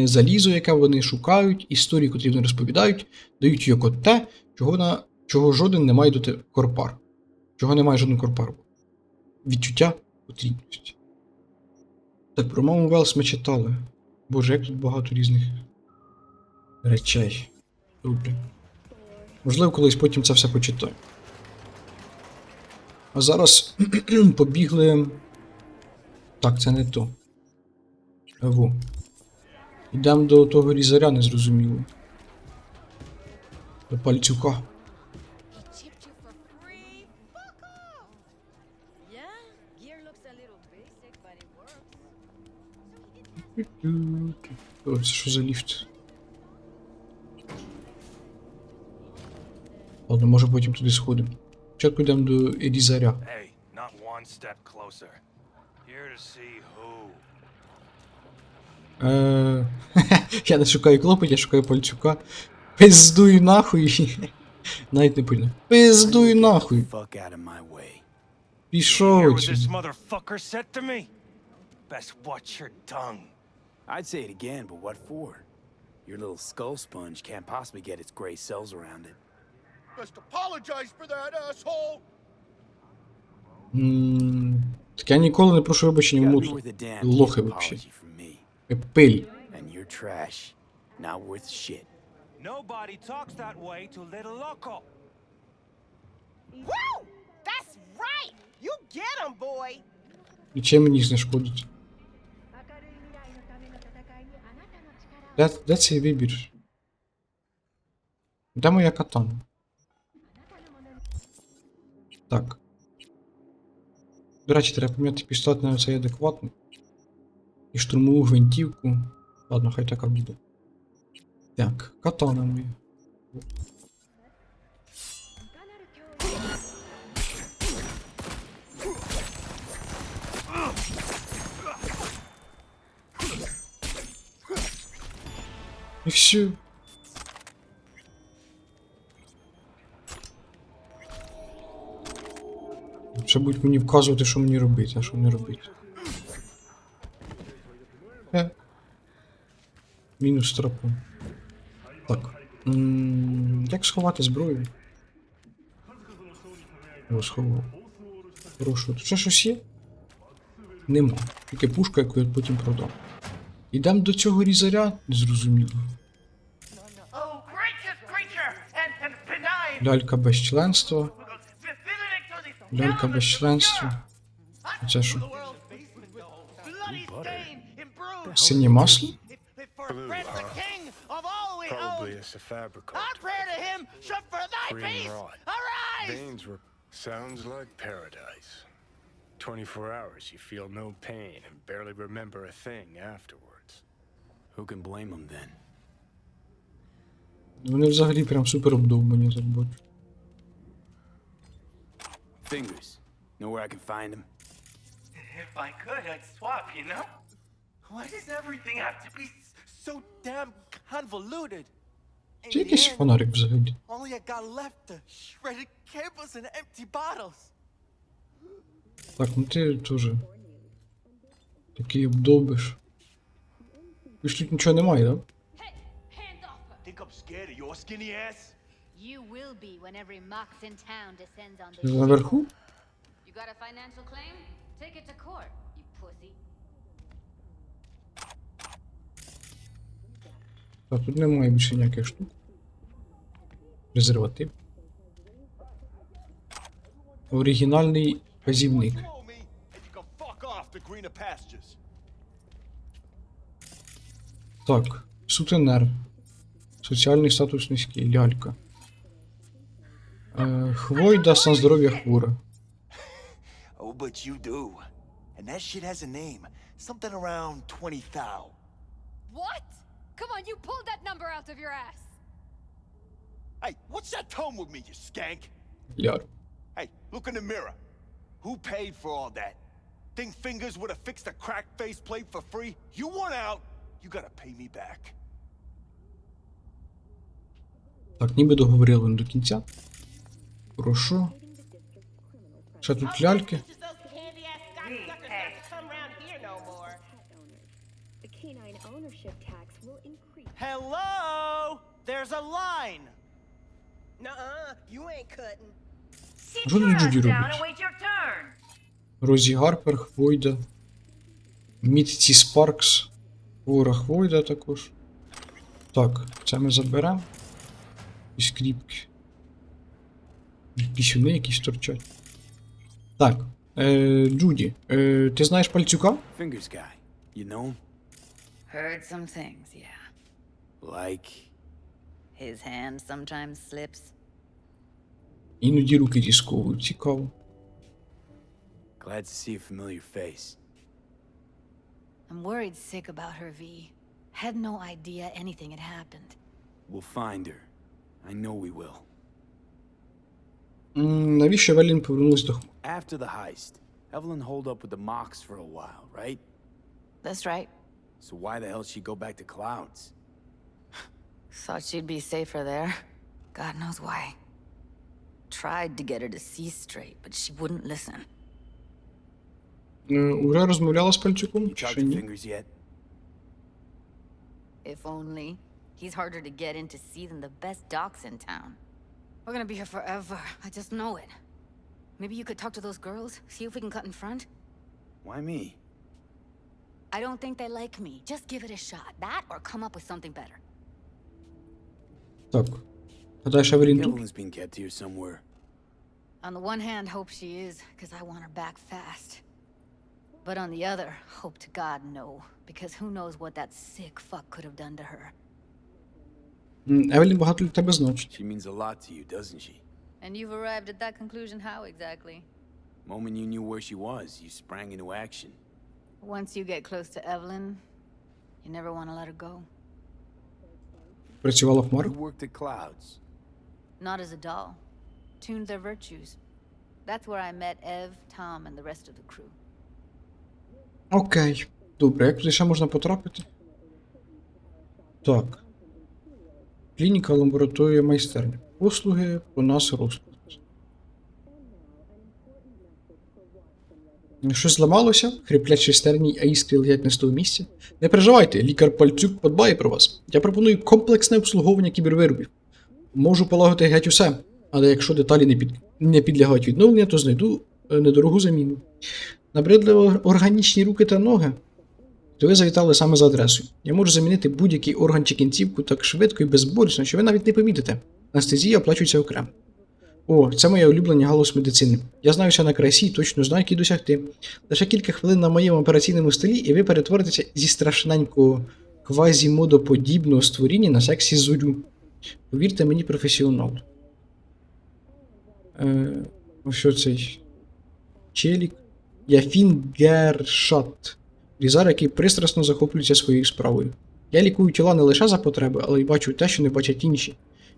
залізо, яке вони шукають, історії, котрі вони розповідають, дають Йоко те, чого жоден не має до корпар. Чого немає жоден корпар. Відчуття потрібності. Так, про маму Велс ми читали. Боже, як тут багато різних речей. Добре. Можливо, колись потім це все почитаю. А зараз побігли... Так, це не то. Во. Йдемо до того різаря, незрозуміло. До пальцюка. Chipped you for free? Fuck off! Yeah, gear looks a little basic, but it works. О, це що за ліфт? Ладно, може потім туди сходимо. Спочатку йдемо до різаря. Hey, not one step closer. Here to see who? Я не шукаю клопоть, я шукаю пальчука. Пиздуй нахуй. Навіть не пильно. Пиздуй нахуй. Fuck out of my way. Пішов Hear what this отсюди. motherfucker said to me? Best watch your tongue. I'd say it again, but what for? Your little skull sponge can't possibly get its gray cells around it. Just apologize for that, asshole! Так я ніколи не прошу вибачення в Gotta be мутлу. worth a damn Лохи decent вообще. apology from me. Пиль. And you're trash. Not worth shit. Nobody talks that way to little loco. Woo! That's right! You get him, boy! І чим мені знешкодить? Де цей вибір? Де моя катана? Так. До речі, треба поміняти пістолет на цей адекватний. І штурмову гвинтівку. Ладно, хай така буде. Так, катана моя. І все. Ще будуть мені вказувати, що мені робити, а що не робити. Мінус тропу. Так. Як сховати зброю? О, сховав. Хорошо. Тут ще щось є? Нема. Тільки пушка, яку я потім продам. Ідемо до цього різаря? Незрозуміло. Лялька без членства. Лялька без членства. А це що? Синє масло? Probably a fabricator. Green rot. Veins were. Sounds like paradise. 24 hours, you feel no pain and barely remember a thing afterwards. Who can blame them then? Вони взагалі прям супер обдовбані, так бачу. Fingers. Know where I can find them? If I could, I'd swap, you know? Why does everything have to be so damn convoluted? Це якийсь фонарик взагалі. All I got left are shredded cables and empty bottles. Так, ну ти теж. Такий обдовбиш. Ви ж тут нічого немає, так? Hey, hands off her! Think I'm scared of your skinny ass? You will be when every mox in town descends on Ти the наверху? You got a financial claim? Take it to court, you pussy. Так, тут немає більше ніяких штук. Презерватив. Оригінальний вказівник. Blow me, and you can fuck off to greener pastures. Так, сутенер. Соціальний статус низький. Лялька. Хвойда, стан здоров'я хвора. Oh, but you do. And that shit has a name. Something around 20 thou. What? Come on, you pulled that number out of your ass. Hey, what's that tone with me, you skank? Ляр. Hey, look in the mirror. Who paid for all that? Think fingers would have fixed a cracked faceplate for free? You want out, you gotta pay me back. Так, ніби договорили не до кінця. Хорошо. Ще тут ляльки. Hello! There's a line! Nuh-uh, you ain't cutting. Що тут Джуді робить? Розі Гарпер, Хвойда. Мітці Спаркс. Хвора Хвойда також. Так, це ми заберемо. І скріпки. Пісюни якісь торчать. Так. Джуді, ти знаєш пальцюка? Fingers guy. You know him? Heard some things, yeah. Like... His hand sometimes slips. Іноді руки дісковують. Цікаво. Glad to see a familiar face. I'm worried sick about her, V. Had no idea anything had happened. We'll find her. I know we will. Навіщо Евелін повернулась до Хмур? After the heist, Evelyn holed up with the Mox for a while, right? That's right. So why the hell she go back to Clouds? Thought she'd be safer there. God knows why. Tried to get her to see straight, but she wouldn't listen. Уже розмовляла з Пальчуком? You talked Ще to ні. Fingers yet? If only. He's harder to get in to see than the best docs in town. We're gonna be here forever. I just know it. Maybe you could talk to those girls, see if we can cut in front? Why me? I don't think they like me. Just give it a shot. That or come up with something better. Так. Гадаєш, Евелін тут? Evelyn's being kept here somewhere. On the one hand, hope she is, because I want her back fast. But on the other, hope to God no, because who knows what that sick fuck could have done to her. Евелін багато для тебе значить. She means a lot to you, doesn't she? And you've arrived at that conclusion how exactly? Moment you knew where she was, you sprang into action. Once you get close to Evelyn, you never want to let her go. Працювала в Хмарах? You worked at Clouds. Not as a doll. Tuned their virtues. That's where I met Ev, Tom, and the rest of the crew. Окей. Добре, як туди ще можна потрапити? Так. Клініка, лабораторія, майстерня. Послуги, у нас розклад. Щось зламалося? Хриплячі стерні, а іскри летять не з того місця? Не переживайте, лікар Пальцюк подбає про вас. Я пропоную комплексне обслуговування кібервиробів. Можу полагодити геть усе, але якщо деталі не підлягають відновленню, то знайду недорогу заміну. Набридли органічні руки та ноги? То ви завітали саме за адресою. Я можу замінити будь-який орган чи кінцівку так швидко і безболісно, що ви навіть не помітите. Анестезія оплачується окремо. О, це моя улюблена галузь медицини. Я знаюся на красі і точно знаю, як її досягти. Лише кілька хвилин на моєму операційному столі, і ви перетворитеся зі страшненького квазімодоподібного створіння на сексі зорю. Повірте мені, професіонал. Що цей? Челік? Яфін Гершат. Різар, який пристрасно захоплюється своєю справою. Я лікую тіла не лише за потреби, але й бачу те, що не бачать інші.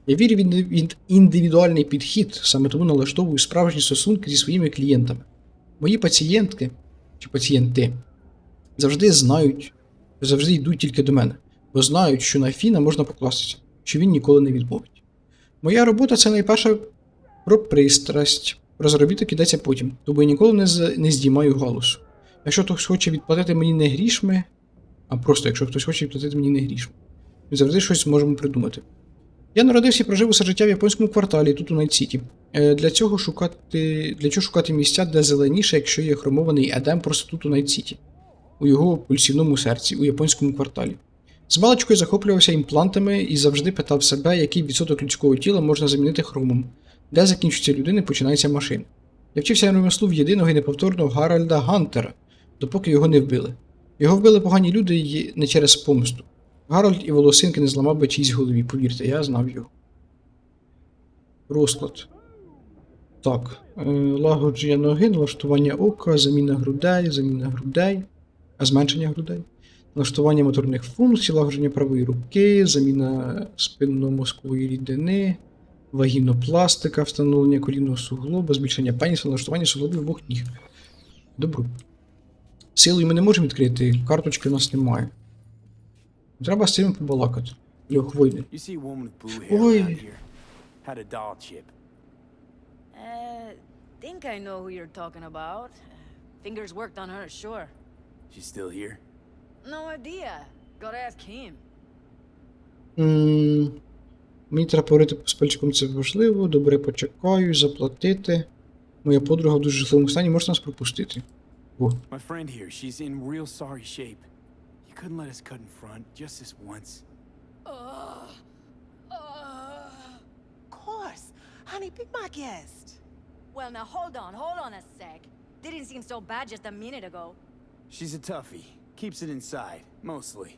Я вірю в індивідуальний підхід, саме тому налаштовую справжні стосунки зі своїми клієнтами. Мої пацієнтки, чи пацієнти, завжди йдуть тільки до мене, бо знають, що на Фіна можна покластися, що він ніколи не відмовить. Моя робота – це найперше про пристрасть, про заробіток йдеться потім, тому я ніколи не здіймаю галусу. Якщо хтось хоче відплатити мені не грішми, а просто якщо хтось хоче відплатити мені не грішми, ми завжди щось можемо придумати. Я народився і прожив усе життя в японському кварталі, тут у Найт-Сіті. Для чого шукати місця, де зеленіше, якщо є хромований Едем просто тут у Найт-Сіті, у його пульсівному серці, у японському кварталі. Змалечку я захоплювався імплантами і завжди питав себе, який відсоток людського тіла можна замінити хромом. Де закінчується людина, починається машина. Я вчився ремеслу в єдиного і неповторного Гарольда Гантера, допоки його не вбили. Його вбили погані люди і не через помсту. Гарольд і волосинки не зламав би чиїсь голові, повірте, я знав його. Розклад. Так. Лагодження ноги, налаштування ока, заміна грудей, зменшення грудей, налаштування моторних функцій, лагодження правої руки, заміна спинно-мозкової рідини, вагінопластика, встановлення колінного суглоба, збільшення пеніса, налаштування суглобів обох ніг. Добре. Силою ми не можемо відкрити, карточки у нас немає. Треба з цим побалакати. Льох, вийди. Ой. Think I know who you're talking about. Fingers worked on her, sure. She's still here? No idea. Gotta ask him. Мені треба поговорити з Пальчиком, це важливо. Добре, почекаю, заплатити. Моя подруга в дуже жахливому стані, можна нас пропустити. О. My friend here, she's in real sorry shape. You couldn't let us cut in front, just this once. Of course. Honey, be my guest. Well, now hold on a sec. Didn't seem so bad just a minute ago. She's a toughie. Keeps it inside, mostly.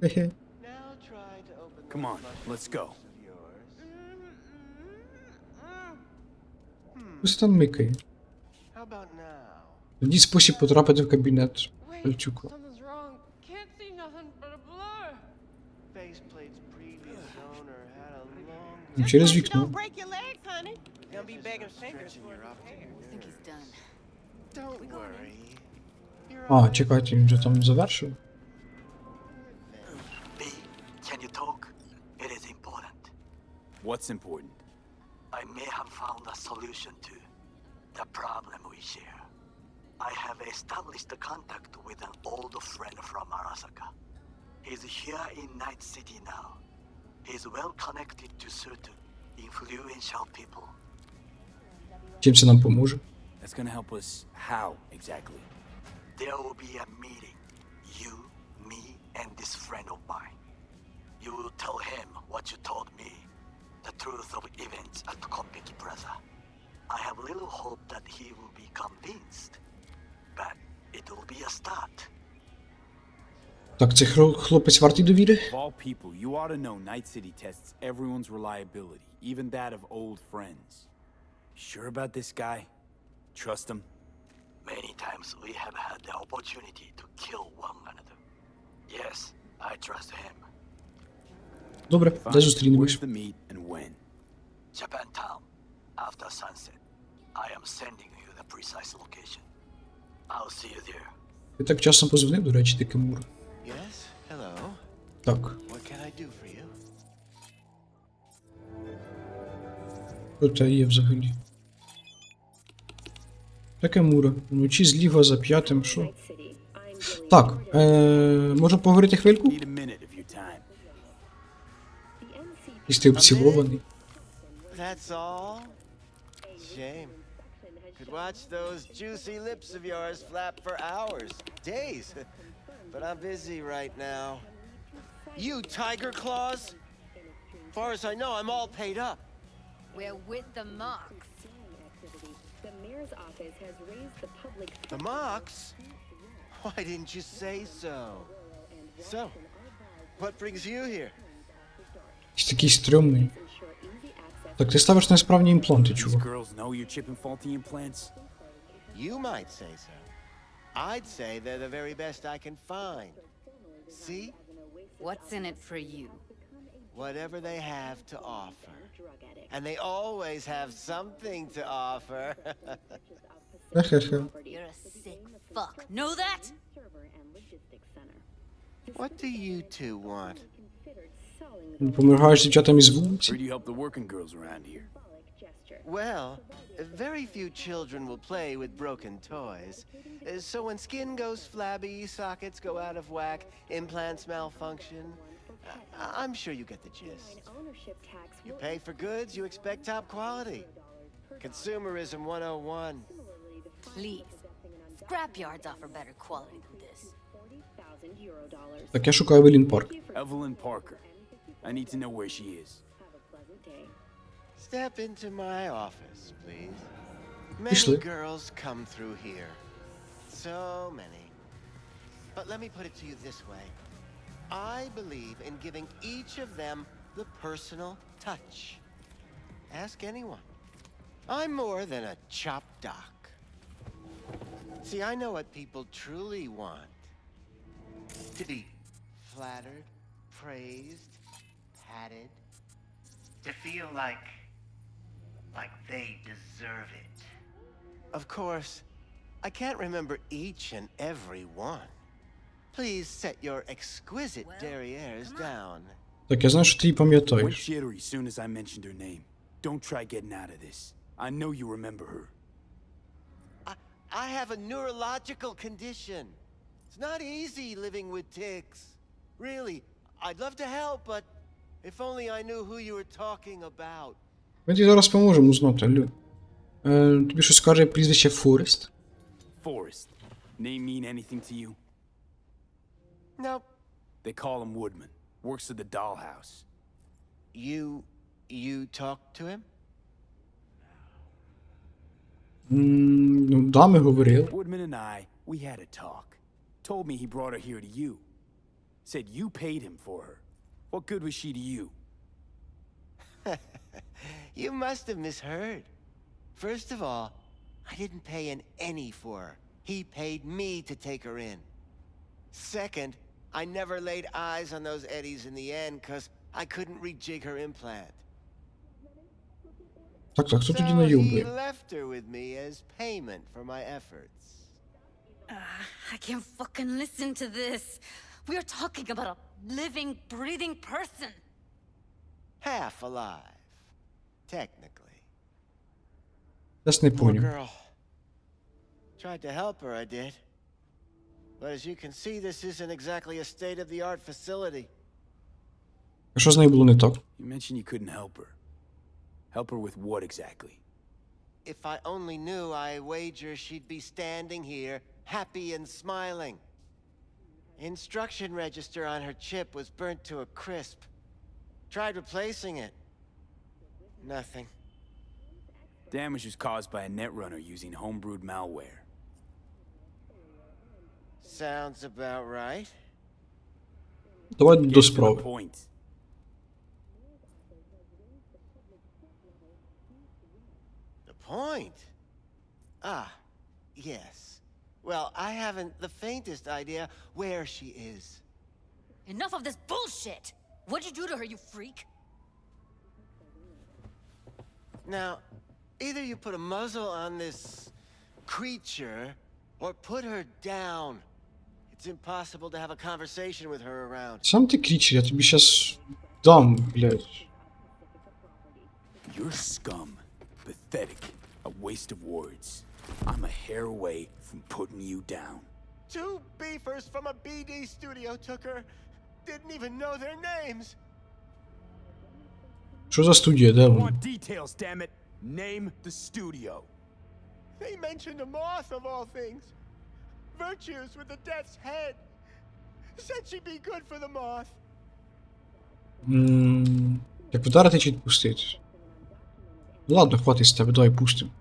Хе-хе. Now try to open Come on, those let's go. of yours. Ось там микає. How about now? Тоді спосіб потрапити в кабінет Пальчука. Something's wrong. Can't see nothing but a blur. Faceplate's previous owner had a long Через Don't вікно. break your legs, honey. Gonna be begging fingers for your opportunity. I think he's done. Don't worry. А, чекайте, він вже там завершив. What's important? I may have found a solution to the problem we share. I have established a contact with an old friend from Arasaka. He's here in Night City now. He's well connected to certain influential people. Чим це нам поможе? That's gonna help us how, exactly? There will be a meeting. You, me, and this friend of mine. You will tell him what you told me. The truth of events at Konpeki Plaza. I have little hope that he will be convinced. But it will be a start. Так, цей хлопець вартий довіри? Of all people, you ought to know Night City tests everyone's reliability, even that of old friends. Sure about this guy? Trust him? Many times we have had the opportunity to kill one another. Yes, I trust him. Добре, де зустрінемось? Where's the meet and when? Japantown, after sunset. I am sending you the precise location. I'll see you there. Ти так часом позвонив, до речі, ти Кимура. Yes, hello. Так. What can I do for you? Що це є взагалі? Та Кимура. Вночі зліва за п'ятим, що? Так, можна поговорити хвильку? Need a minute of your time. Якийсь ти обцілований. That's all? Shame. Could watch those juicy lips of yours flap for hours, days. But I'm busy right now. You tiger claws? Far as I know, I'm all paid up. We're with the Mox. The mayor's office has raised the public's The Mox? Why didn't you say so? So, what brings you here? Якийсь такий стрьомний. Так ти ставиш несправні імпланти, These чувак. girls know you're chipping faulty implants? You might say so. I'd say they're the very best I can find. See? What's in it for you? Whatever they have to offer. And they always have something to offer. Хе-хе-хе. You're a sick fuck. Know that? What do you two want? Допомагаєш дівчатам із вулиці? Heard you help the working girls around here. Well, very few children will play with broken toys. So when skin goes flabby, sockets go out of whack, implants malfunction, I'm sure you get the gist. You pay for goods, you expect top quality. Consumerism 101. Please. Scrapyards offer better quality than this. Так я шукаю Евелін Парк. Evelyn Parker. I need to know where she is. Step into my office, please. Пішли. Many girls come through here. So many. But let me put it to you this way. I believe in giving each of them the personal touch. Ask anyone. I'm more than a chop doc. See, I know what people truly want. To be flattered, praised, patted. To feel like they deserve it. Of course, I can't remember each and every one. Please set your exquisite derrieres down. Так я знаю, що ти її Went пам'ятаєш. jittery soon as I mentioned her name. Don't try getting out of this. I know you remember her. I have a neurological condition. It's not easy living with tics. Really, I'd love to help, but if only I knew who you were talking about. Ми тобі зараз поможемо узнати, алло. Тобі щось каже прізвище Форест? Forrest. Name mean anything to you? Nope. They call him Woodman. Works at the dollhouse. You talked to him? Ну, да, ми говорили. Woodman and I, we had a talk. Told me he brought her here to you. Said you paid him for her. What good was she to you? You must have misheard. First of all, I didn't pay an penny for her. He paid me to take her in. Second, I never laid eyes on those eddies in the end because I couldn't rejig her implant. Так, хто тоді So he найобує? left her with me as payment for my efforts. I can't fucking listen to this. We are talking about a living, breathing person. Half alive. technically. Десь не Poor поняв. girl. Tried to help her, I did. But as you can see, this isn't exactly a state-of-the-art facility. А що з нею було не так? You mentioned you couldn't help her. Help her with what exactly? If I only knew, I wager she'd be standing here, happy and smiling. Instruction register on her chip was burnt to a crisp. Tried replacing it. Nothing. Damage was caused by a netrunner using homebrewed malware. Sounds about right. Давай Get до to the справи. point. The point? Ah, yes. Well, I haven't the faintest idea where she is. Enough of this bullshit! What'd you do to her, you freak? Now, either you put a muzzle on this creature, or put her down. It's impossible to have a conversation with her around. Сам ти крічер, я тобі щас дам, блядь. You're scum. Pathetic. A waste of words. I'm a hair away from putting you down. 2 beefers from a BD studio took her. Didn't even know their names. Що за студія, де I вона? want details, damn it. Name the studio. They mentioned a moth of all things. Virtues with the death's head. Said she'd be good for the moth. Так вдарити чи відпустити? Ладно, хватить з тебе, давай пустим.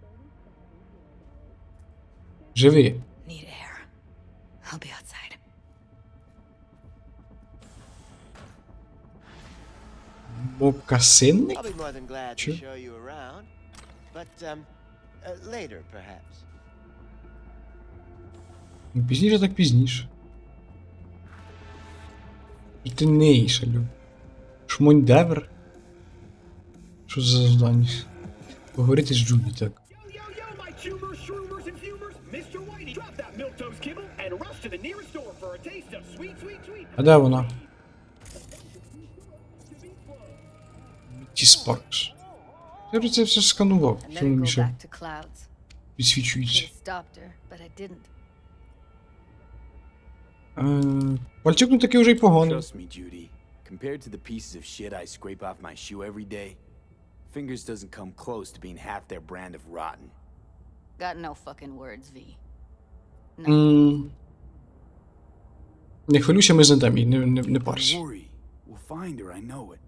Живи. Need air. I'll be outside. Мопкасинник? I'll be more than glad to Sure. show you around. But, later, perhaps. Пізніше так пізніше. І ти не шалю. Шмонь-девер? Що за завдання? Поговорити з Джуді, так. А де вона? Ті Спаркс. Я вже це все сканував, And що then мені go ще back to clouds. підсвічується. Could've stopped her, but I didn't. Пальчик, ну таки вже й поганий. Trust me, Judy. Compared to the pieces of shit I scrape off my shoe every day, Fingers doesn't come close to being half their brand of rotten. Got no fucking words, V. Не хвилюйся, ми знайдемо її, не парся. Don't worry. We'll find her, I know it.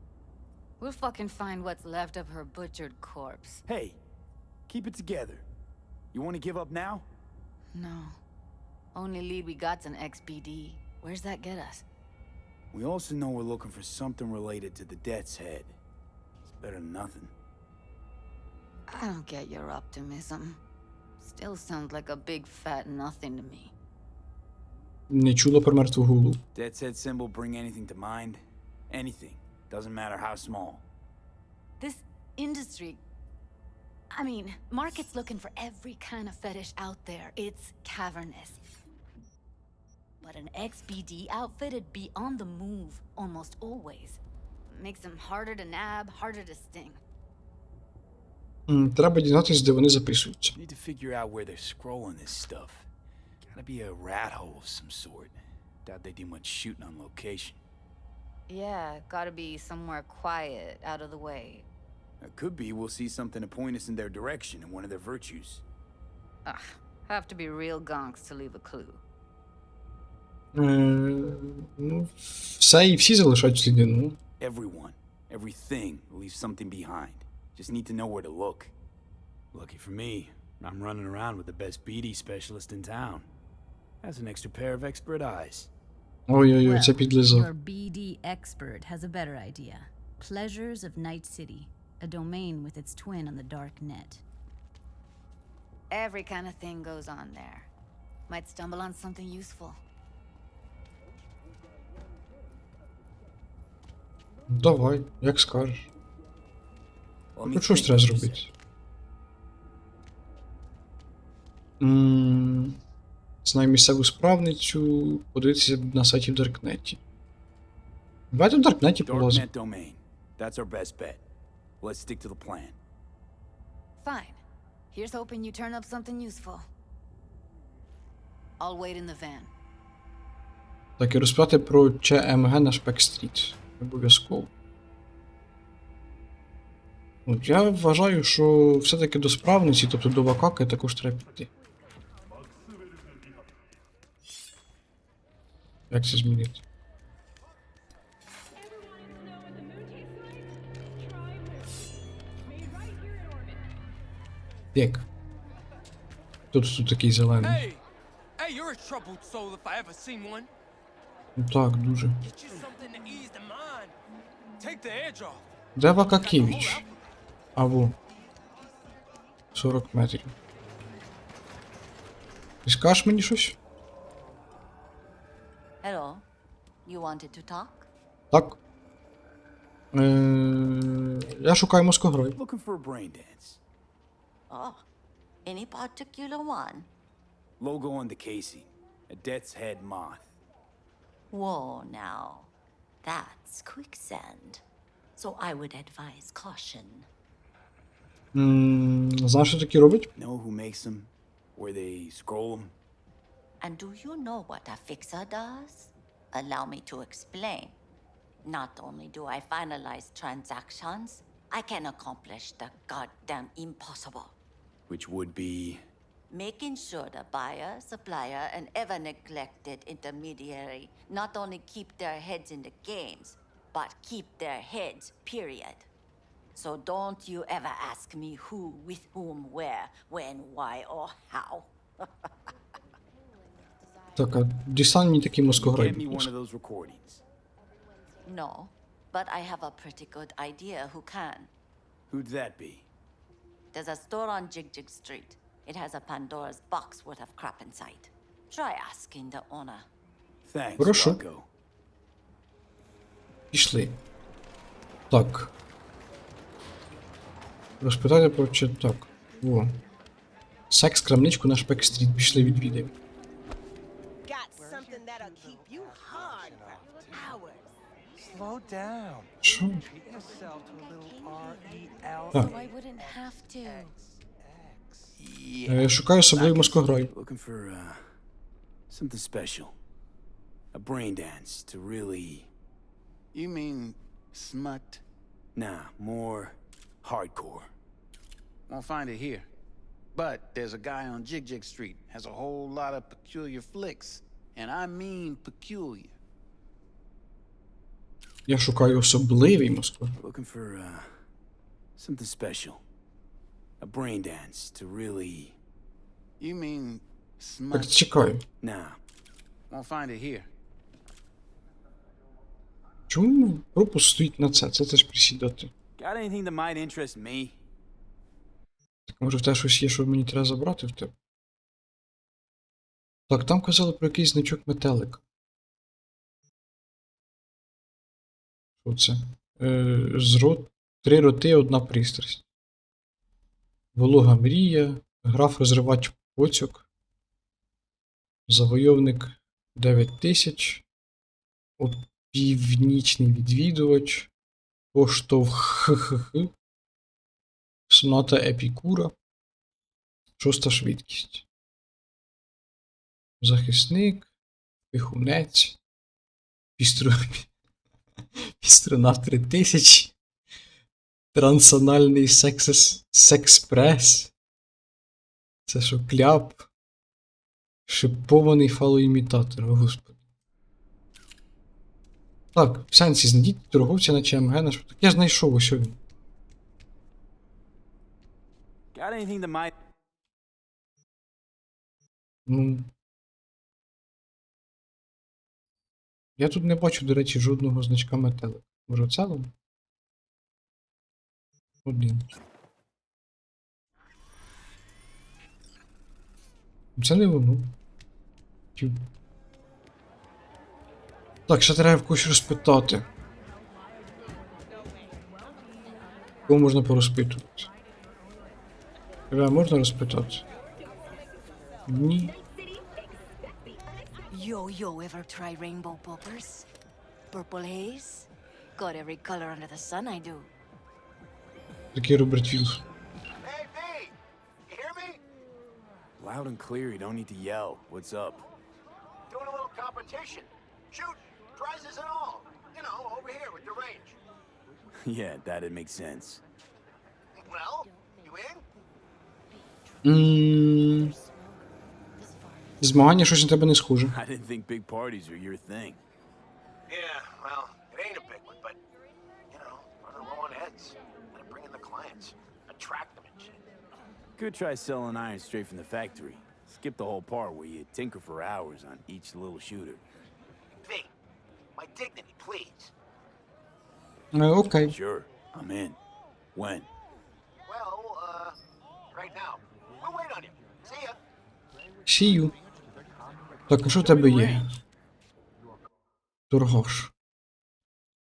We'll fucking find what's left of her butchered corpse. Hey, keep it together. You want to give up now? No. Only lead we got's an XBD. Where's that get us? We also know we're looking for something related to the Death's Head. It's better than nothing. I don't get your optimism. Still sounds like a big fat nothing to me. Не чула про мертву гулу. Death's Head symbol bring anything to mind? Anything. Doesn't matter how small. This industry... I mean, market's looking for every kind of fetish out there. It's cavernous. But an XBD outfit'd be on the move almost always. Makes them harder to nab, harder to sting. Треба дізнатися, де вони записуються. Need to figure out where they're scrolling this stuff. Gotta be a rat hole of some sort. Doubt they do much shooting on location. Yeah, gotta be somewhere quiet, out of the way. It could be we'll see something to point us in their direction in one of their virtues. Ugh, have to be real gonks to leave a clue. Ну, все і всі залишають сліди, ну. Everyone, everything leaves something behind. Just need to know where to look. Lucky for me, I'm running around with the best BD specialist in town. Has an extra pair of expert eyes. Ой-ой-ой, це підлизав. Your BD expert has a better idea. Pleasures of Night City, a domain with its twin on the dark net. Every kind of thing goes on there. Might stumble on something useful. Давай, як скажеш. Let me Ну що ж think, треба you зробити? Знаю місцеву справницю, подивитися на сайті в Даркнеті. Давайте в Даркнеті said. полазимо. Darknet domain. That's our best bet. Let's stick to the plan. Fine. Here's hoping you turn up something useful. I'll wait in the van. Так, і розповідати про ЧМГ на Шпек-стріт. Обов'язково. От, я вважаю, що все-таки до справниці, тобто до Вакаки, також треба піти. Як це змінити? Як? Тут такий зелений. Hey, you're a troubled soul if I ever seen one. Ну так, дуже. Get you something to ease the mind. Take the edge off. Де Вакакевич? А во. 40 метрів. Ти скажеш мені щось? Hello. You wanted to talk? Так. Я шукаю мозкограй. Looking for a brain dance. Oh, any particular one? Logo on the casing. A death's head moth. Whoa, now. That's quicksand. So I would advise caution. Знаєш, що такі роблять? Know who makes them? Where they scroll them? And do you know what a fixer does? Allow me to explain. Not only do I finalize transactions, I can accomplish the goddamn impossible. Which would be... Making sure the buyer, supplier, and ever-neglected intermediary not only keep their heads in the games, but keep their heads, period. So don't you ever ask me who, with whom, where, when, why, or how. Так, а дістань мені такий мозкограй. Get me one of those recordings. No, but I have a pretty good idea who can. Who'd that be? There's a store on Jig Street. It has a Pandora's box worth of crap inside. Try asking the owner. Thanks, Хорошо. Rocco. Пішли. Так. Розпитайте про чи... Так. О. Секс-крамничку на Шпек-стріт. Пішли відвідаємо. Got something that'll keep you hard for hours. Slow down. Що? Treat yourself to a little R-E-L. Так. So I wouldn't have to. Я шукаю особливий мозкограй. Looking for, something special. A brain dance to really... You mean smut? Nah, more hardcore. Won't find it here. But there's a guy on Jig Street, has a whole lot of peculiar flicks. And I mean peculiar. Я шукаю особливий мозкограй. Looking for, something special. A brain dance to really... You mean Так, smut? чекаю. Nah. Won't find it here. Чому пропуск стоїть на це? Це теж присідати. Got anything that might interest me? Так, може в тебе щось є, що мені треба забрати в тебе? Так, там казали про якийсь значок метелика. Що це? Три роти, одна пристрасть. Волога мрія, граф розривач поцьок, завойовник 9000, північний відвідувач, поштовх ХХХ, соната Епікура, 6 швидкість, захисник, пихунець, пістронав 3000, трансанальний секспрес. Це що, кляп? Шипований фалоімітатор, о господи. Так, в сенсі, знайдіть торговця на ЧМГ наш. Так я знайшов, ось він. Got anything that might... Ну. Я тут не бачу, до речі, жодного значка метелика. Може оце вам? Один. Це не воно. Тю. Так, ще треба в когось розпитати. Кого можна порозпитувати? Тебе можна розпитати? Ні. Yo, ever try rainbow poppers? Purple haze? Got every color under the sun, I do. Такий Роберт Вілс. Hey, V! Loud and clear, you don't need to yell. What's up? Doing a little competition. Shoot, prizes and all. You know, over here with the range. Yeah, that'd make sense. Well, you in? Змагання щось на тебе не схоже. I didn't think big parties were your thing. Yeah, well, it ain't a big one, but, you know, running low on heads. Gotta bring in the clients. Attract them and shit. Could try selling iron straight from the factory. Skip the whole part where you tinker for hours on each little shooter. V, my dignity, please. Окей. Sure, I'm in. When? Well, right now. We'll wait on you. See ya. See you. Так, а що в тебе є? Торгаш.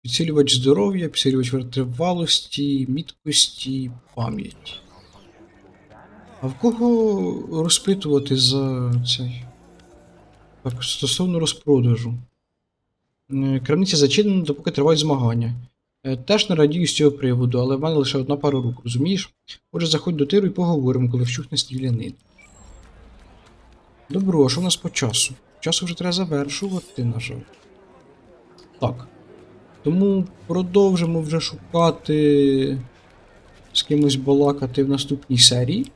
Підсилювач здоров'я, підсилювач витривалості, міткості, пам'яті. А в кого розпитувати за цей? Так, стосовно розпродажу. Крамниця зачинена, допоки тривають змагання. Теж не радію з цього приводу, але в мене лише одна пара рук, розумієш? Отже, заходь до тиру і поговоримо, коли вщухне стрілянин. Добро, а що в нас по часу? Часу вже треба завершувати, на жаль. Так. Тому продовжимо вже шукати, з кимось балакати в наступній серії.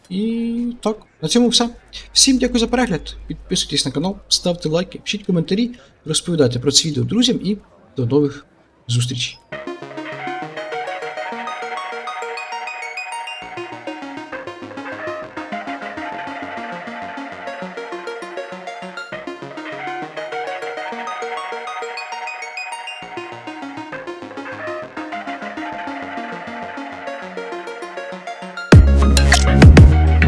І так, на цьому все. Всім дякую за перегляд. Підписуйтесь на канал, ставте лайки, пишіть коментарі, розповідайте про це відео друзям і до нових зустрічей.